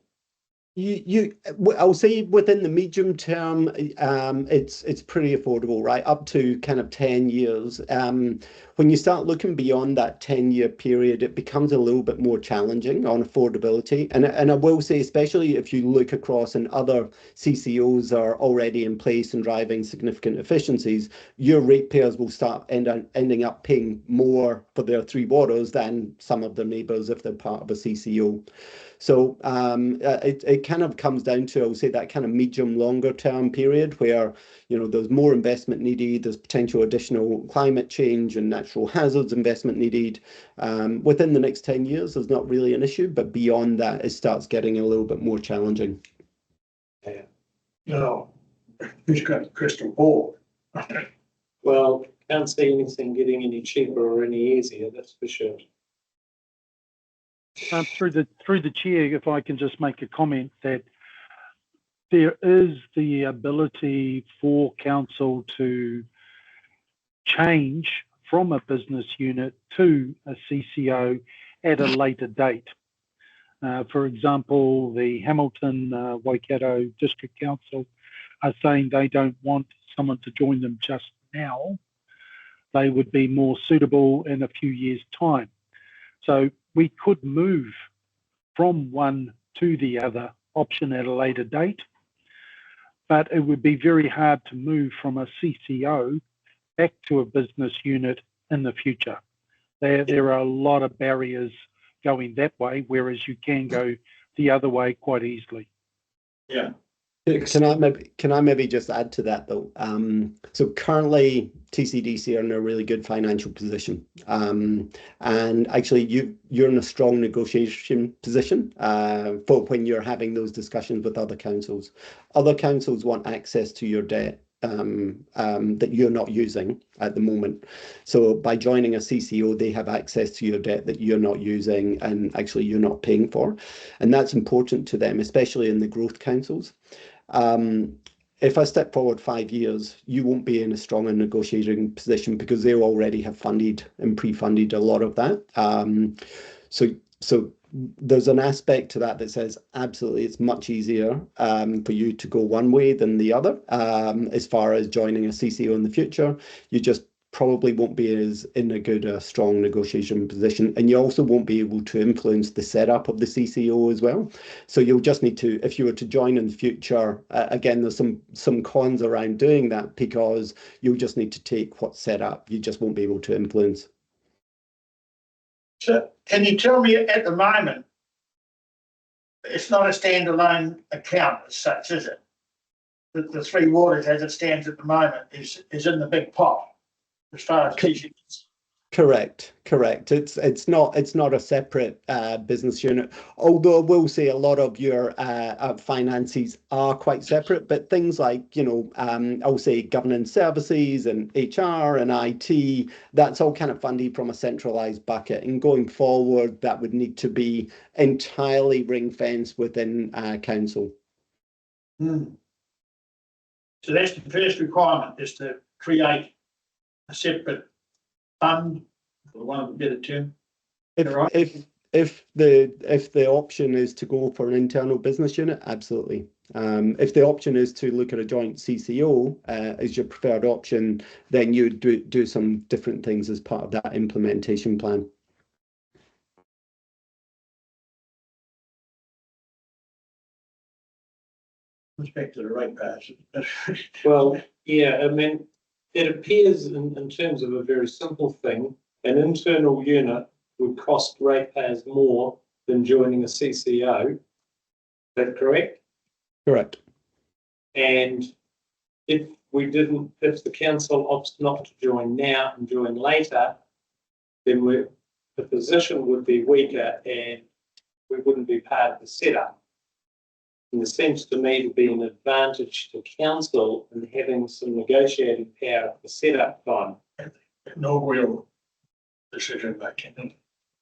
I'll say within the medium term, it's pretty affordable, right? Up to kind of 10 years. When you start looking beyond that 10-year period, it becomes a little bit more challenging on affordability. And I will say, especially if you look across and other CCOs are already in place and driving significant efficiencies, your ratepayers will start ending up paying more for their Three Waters than some of their neighbours if they're part of a CCO. So it kind of comes down to, I would say, that kind of medium longer term period where, there's more investment needed, there's potential additional climate change and natural hazards investment needed. Within the next 10 years, there's not really an issue, but beyond that, it starts getting a little bit more challenging. No, who's got the crystal ball? Well, can't see anything getting any cheaper or any easier, that's for sure. Through the chair, if I can just make a comment that there is the ability for council to change from a business unit to a CCO at a later date. For example, the Hamilton Waikato District Council are saying they don't want someone to join them just now. They would be more suitable in a few years' time. So we could move from one to the other option at a later date, but it would be very hard to move from a CCO back to a business unit in the future. There are a lot of barriers going that way, whereas you can go the other way quite easily. Yeah. Can I maybe just add to that though? So currently TCDC are in a really good financial position, and actually you're in a strong negotiation position for when you're having those discussions with other councils. Other councils want access to your debt that you're not using at the moment. So by joining a CCO, they have access to your debt that you're not using and actually you're not paying for, and that's important to them, especially in the growth councils. If I step forward 5 years, you won't be in a stronger negotiating position because they already have funded and pre-funded a lot of that. So there's an aspect to that says absolutely it's much easier for you to go one way than the other. As far as joining a CCO in the future, you just probably won't be as in a good, strong negotiation position, and you also won't be able to influence the setup of the CCO as well. So you'll just need to, if you were to join in the future, again, there's some cons around doing that because you'll just need to take what's set up. You just won't be able to influence. So can you tell me at the moment, it's not a standalone account as such, is it? The Three Waters as it stands at the moment is in the big pot as far as TCDC. Correct. It's not a separate business unit, although I will say a lot of your finances are quite separate, but things like, I'll say governance services and HR and IT, that's all kind of funded from a centralized bucket, and going forward that would need to be entirely ring fenced within council. So that's the first requirement, is to create a separate fund, for one of the better term. If the option is to go for an internal business unit, absolutely. If the option is to look at a joint CCO as your preferred option, then you do some different things as part of that implementation plan. Respect to the rate pass. Well, yeah, I mean, it appears in terms of a very simple thing, an internal unit would cost ratepayers more than joining a CCO. Is that correct? Correct. And if the council opts not to join now and join later, then the position would be weaker and we wouldn't be part of the setup. And it seems to me to be an advantage to council in having some negotiating power at the setup time. No real decision making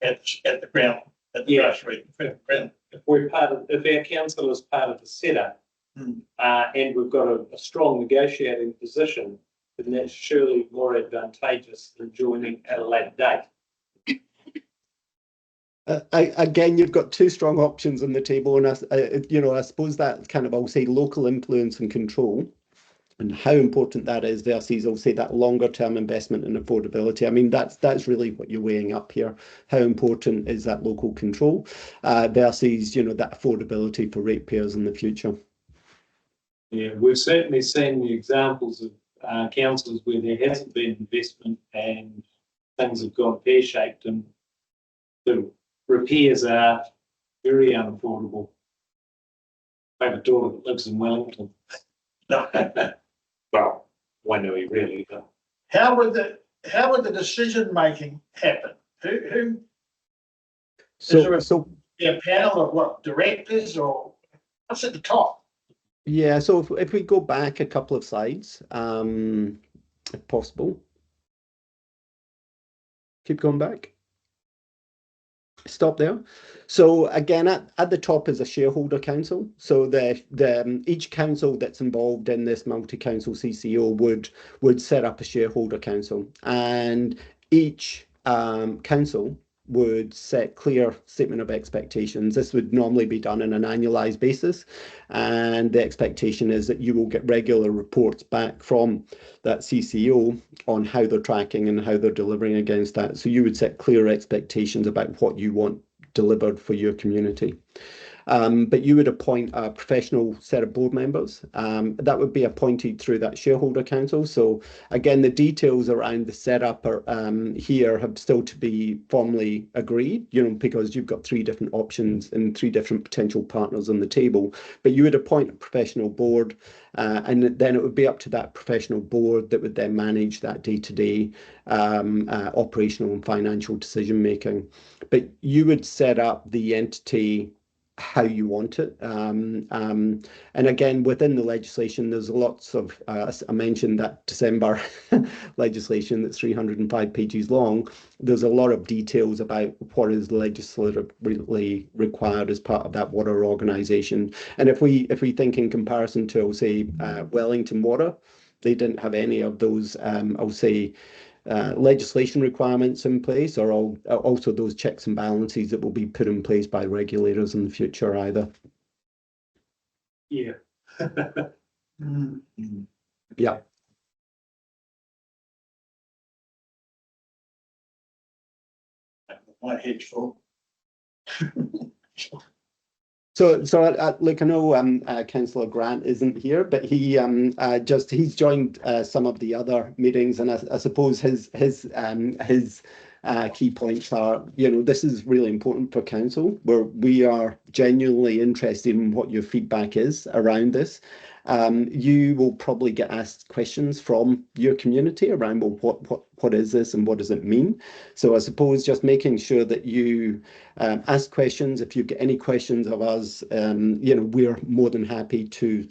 at the ground, at the grassroots ground. If our council is part of the setup, and we've got a strong negotiating position, then that's surely more advantageous than joining at a later date. Again, you've got two strong options on the table, and I suppose that kind of, I'll say, local influence and control, and how important that is versus, I'll say, that longer term investment in affordability. I mean, that's really what you're weighing up here. How important is that local control versus, that affordability for ratepayers in the future? Yeah, we've certainly seen the examples of councils where there hasn't been investment and things have gone pear-shaped, and the repairs are very unaffordable. I have a daughter that lives in Wellington. Well, Wānui really, but How would the decision making happen? Who So a panel of what, directors, or what's at the top? yeah, so if we go back a couple of slides, if possible. Keep going back. Stop there. So again, at the top is a shareholder council. So each council that's involved in this multi-council CCO would set up a shareholder council, and each council would set clear statement of expectations. This would normally be done on an annualized basis, and the expectation is that you will get regular reports back from that CCO on how they're tracking and how they're delivering against that. So you would set clear expectations about what you want delivered for your community. But you would appoint a professional set of board members that would be appointed through that shareholder council. So again, the details around the setup are, here have still to be formally agreed, because you've got 3 different options and 3 different potential partners on the table. But you would appoint a professional board, and then it would be up to that professional board that would then manage that day-to-day operational and financial decision making. But you would set up the entity how you want it. And again, within the legislation, there's lots of, I mentioned that December legislation that's 305 pages long. There's a lot of details about what is legislatively required as part of that water organisation. And if we think in comparison to, say, Wellington Water, they didn't have any of those, I'll say, legislation requirements in place, or also those checks and balances that will be put in place by regulators in the future either. Yeah. Yeah. My head's full. So look, I know Councillor Grant isn't here, but he he's joined some of the other meetings, and I suppose his key points are, this is really important for council, where we are genuinely interested in what your feedback is around this. You will probably get asked questions from your community around, well, what is this and what does it mean? So I suppose just making sure that you ask questions. If you get any questions of us, we're more than happy to,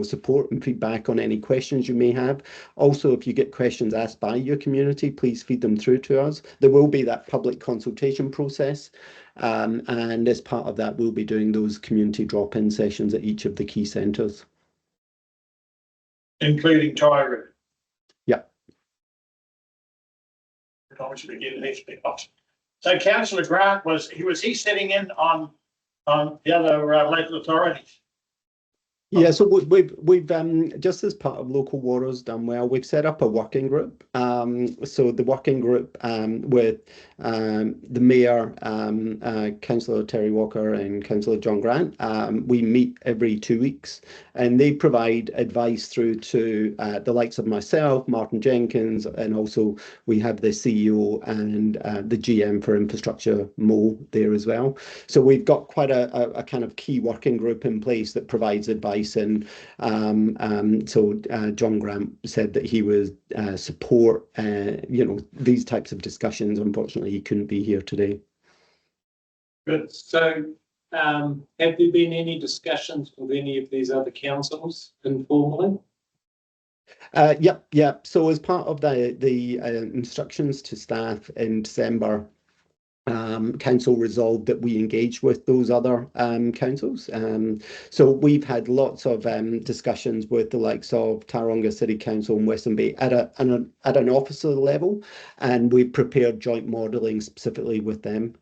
support and feedback on any questions you may have. Also, if you get questions asked by your community, please feed them through to us. There will be that public consultation process. And as part of that, we'll be doing those community drop-in sessions at each of the key centres. Including Tairua. Yeah. Obviously, get an expert. So Councillor Grant was he sitting in on the other local authorities? Yeah, so we've just as part of Local Waters Done Well, we've set up a working group. So the working group with the Mayor, Councillor Terry Walker and Councillor John Grant, we meet every 2 weeks, and they provide advice through to the likes of myself, Martin Jenkins, and also we have the CEO and the GM for infrastructure, Mo, there as well. So we've got quite a kind of key working group in place that provides advice. And so John Grant said that he would support these types of discussions. Unfortunately, he couldn't be here today. Good. So have there been any discussions with any of these other councils informally? Yeah. So as part of the instructions to staff in December, council resolved that we engage with those other councils. So we've had lots of discussions with the likes of Tauranga City Council and Western Bay at an officer level, and we've prepared joint modelling specifically with them.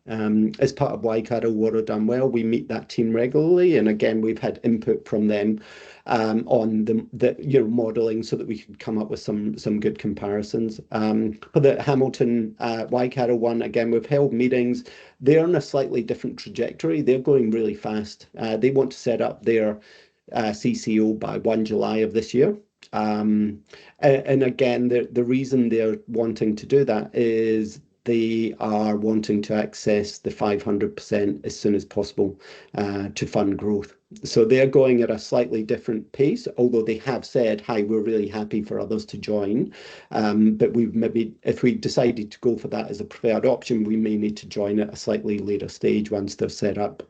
As part of Waikato Water Done Well, we meet that team regularly, and again we've had input from them on the modelling so that we could come up with some good comparisons. For the Hamilton Waikato one, again, we've held meetings. They're on a slightly different trajectory. They're going really fast. They want to set up their CCO by 1 July of this year. And again, the reason they're wanting to do that is they are wanting to access the 500% as soon as possible to fund growth. So they're going at a slightly different pace, although they have said, hi, we're really happy for others to join. But we've maybe, if we decided to go for that as a preferred option, we may need to join at a slightly later stage once they're set up.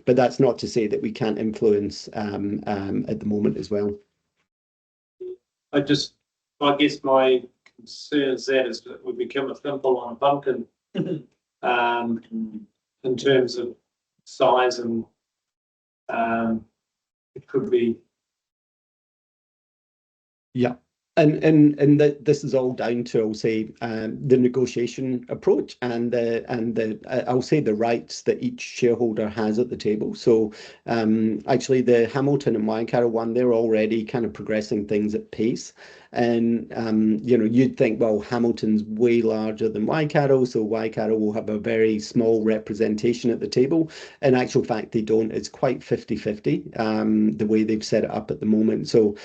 But that's not to say that we can't influence at the moment as well. I guess my concern is that it would become a thimble on a pumpkin in terms of size, and it could be. Yeah. And this is all down to, I'll say, the negotiation approach and I'll say the rights that each shareholder has at the table. So actually the Hamilton and Waikato one, they're already kind of progressing things at pace. And you know, you'd think, well, Hamilton's way larger than Waikato, so Waikato will have a very small representation at the table. In actual fact, they don't. It's quite 50-50, the way they've set it up at the moment. So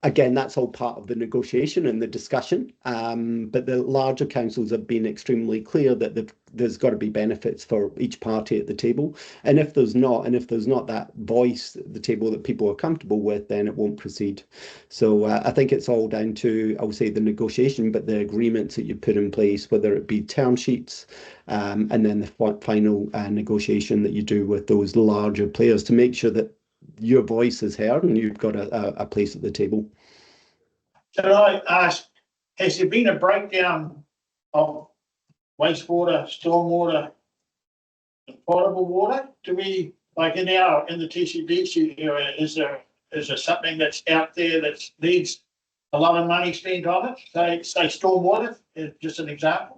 again, that's all part of the negotiation and the discussion. But the larger councils have been extremely clear that there's got to be benefits for each party at the table. And if there's not that voice at the table that people are comfortable with, then it won't proceed. So I think it's all down to, I would say, the negotiation, but the agreements that you put in place, whether it be term sheets, and then the final negotiation that you do with those larger players to make sure that your voice is heard and you've got a place at the table. Can I ask, has there been a breakdown of wastewater, stormwater, and potable water? Do we, like in the TCDC area, is there something that's out there that needs a lot of money spent on it? Say stormwater, is just an example.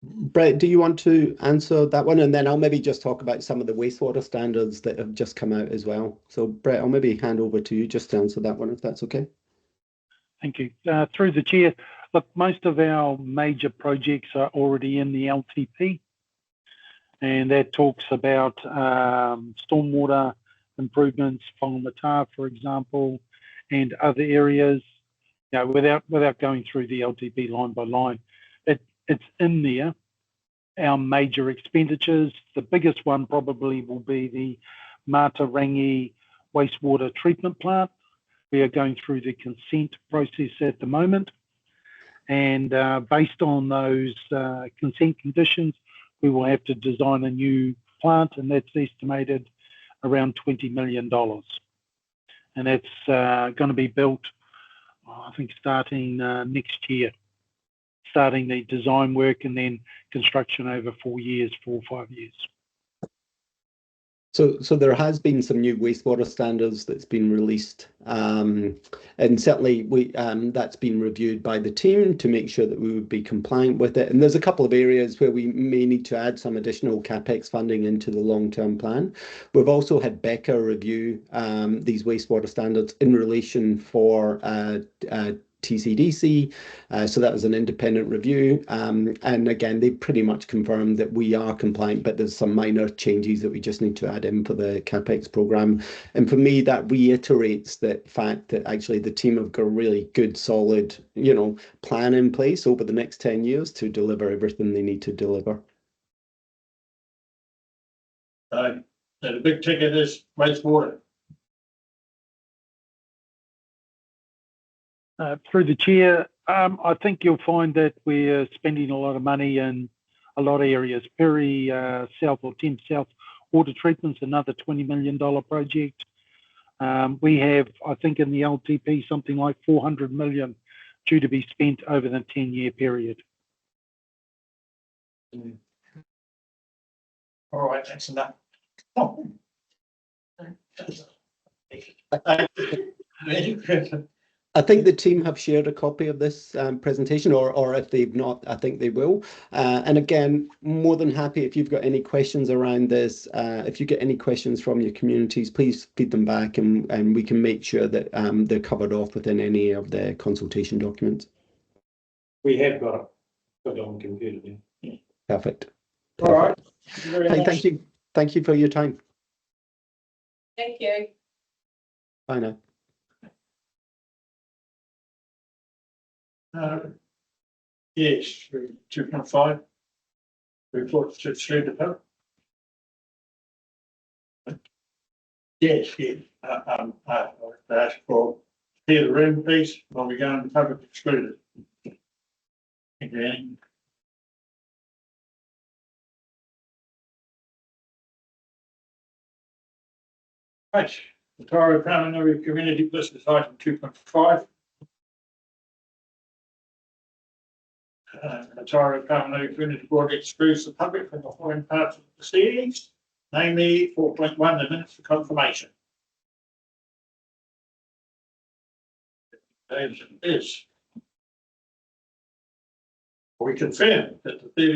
Brett, do you want to answer that one? And then I'll maybe just talk about some of the wastewater standards that have just come out as well. So Brett, I'll maybe hand over to you just to answer that one, if that's okay. Thank you. Through the chair, look, most of our major projects are already in the LTP, and that talks about stormwater improvements, Whangamata, for example, and other areas. You know, without going through the LTP line by line, it's in there. Our major expenditures, the biggest one probably will be the Matarangi wastewater treatment plant. We are going through the consent process at the moment. And based on those consent conditions, we will have to design a new plant, and that's estimated around $20 million. And that's going to be built, I think, starting next year. Starting the design work and then construction over 4 or 5 years. So there has been some new wastewater standards that's been released, and certainly that's been reviewed by the team to make sure that we would be compliant with it. And there's a couple of areas where we may need to add some additional CAPEX funding into the long-term plan. We've also had Becca review these wastewater standards in relation for TCDC, so that was an independent review, and again they pretty much confirmed that we are compliant, but there's some minor changes that we just need to add in for the CAPEX program. And for me, that reiterates the fact that actually the team have got a really good, solid, you know, plan in place over the next 10 years to deliver everything they need to deliver. So the big ticket is wastewater. Through the chair, I think you'll find that we're spending a lot of money in a lot of areas. Perry South or Thames South water treatment's another $20 million project. We have, I think, in the LTP something like 400 million due to be spent over the 10-year period. All right, that's enough. I think the team have shared a copy of this presentation, or if they've not, I think they will. And again, more than happy if you've got any questions around this. If you get any questions from your communities, please feed them back, and we can make sure that they're covered off within any of the consultation documents. We have got it on computer. Yeah. Perfect. All right. Thank you. Thank you for your time. Thank you. Bye now. Yes, 2.5. Report to Exclude. Yes, yes. Ask for clear the room, please, while we go into public excluded. Again. Right, the Tairua-Pāuanui Community List is item 2.5. The Tairua-Pāuanui Community Board excludes the public from the following parts of the proceedings, namely 4.1, the minutes for confirmation. as it is. We confirm that the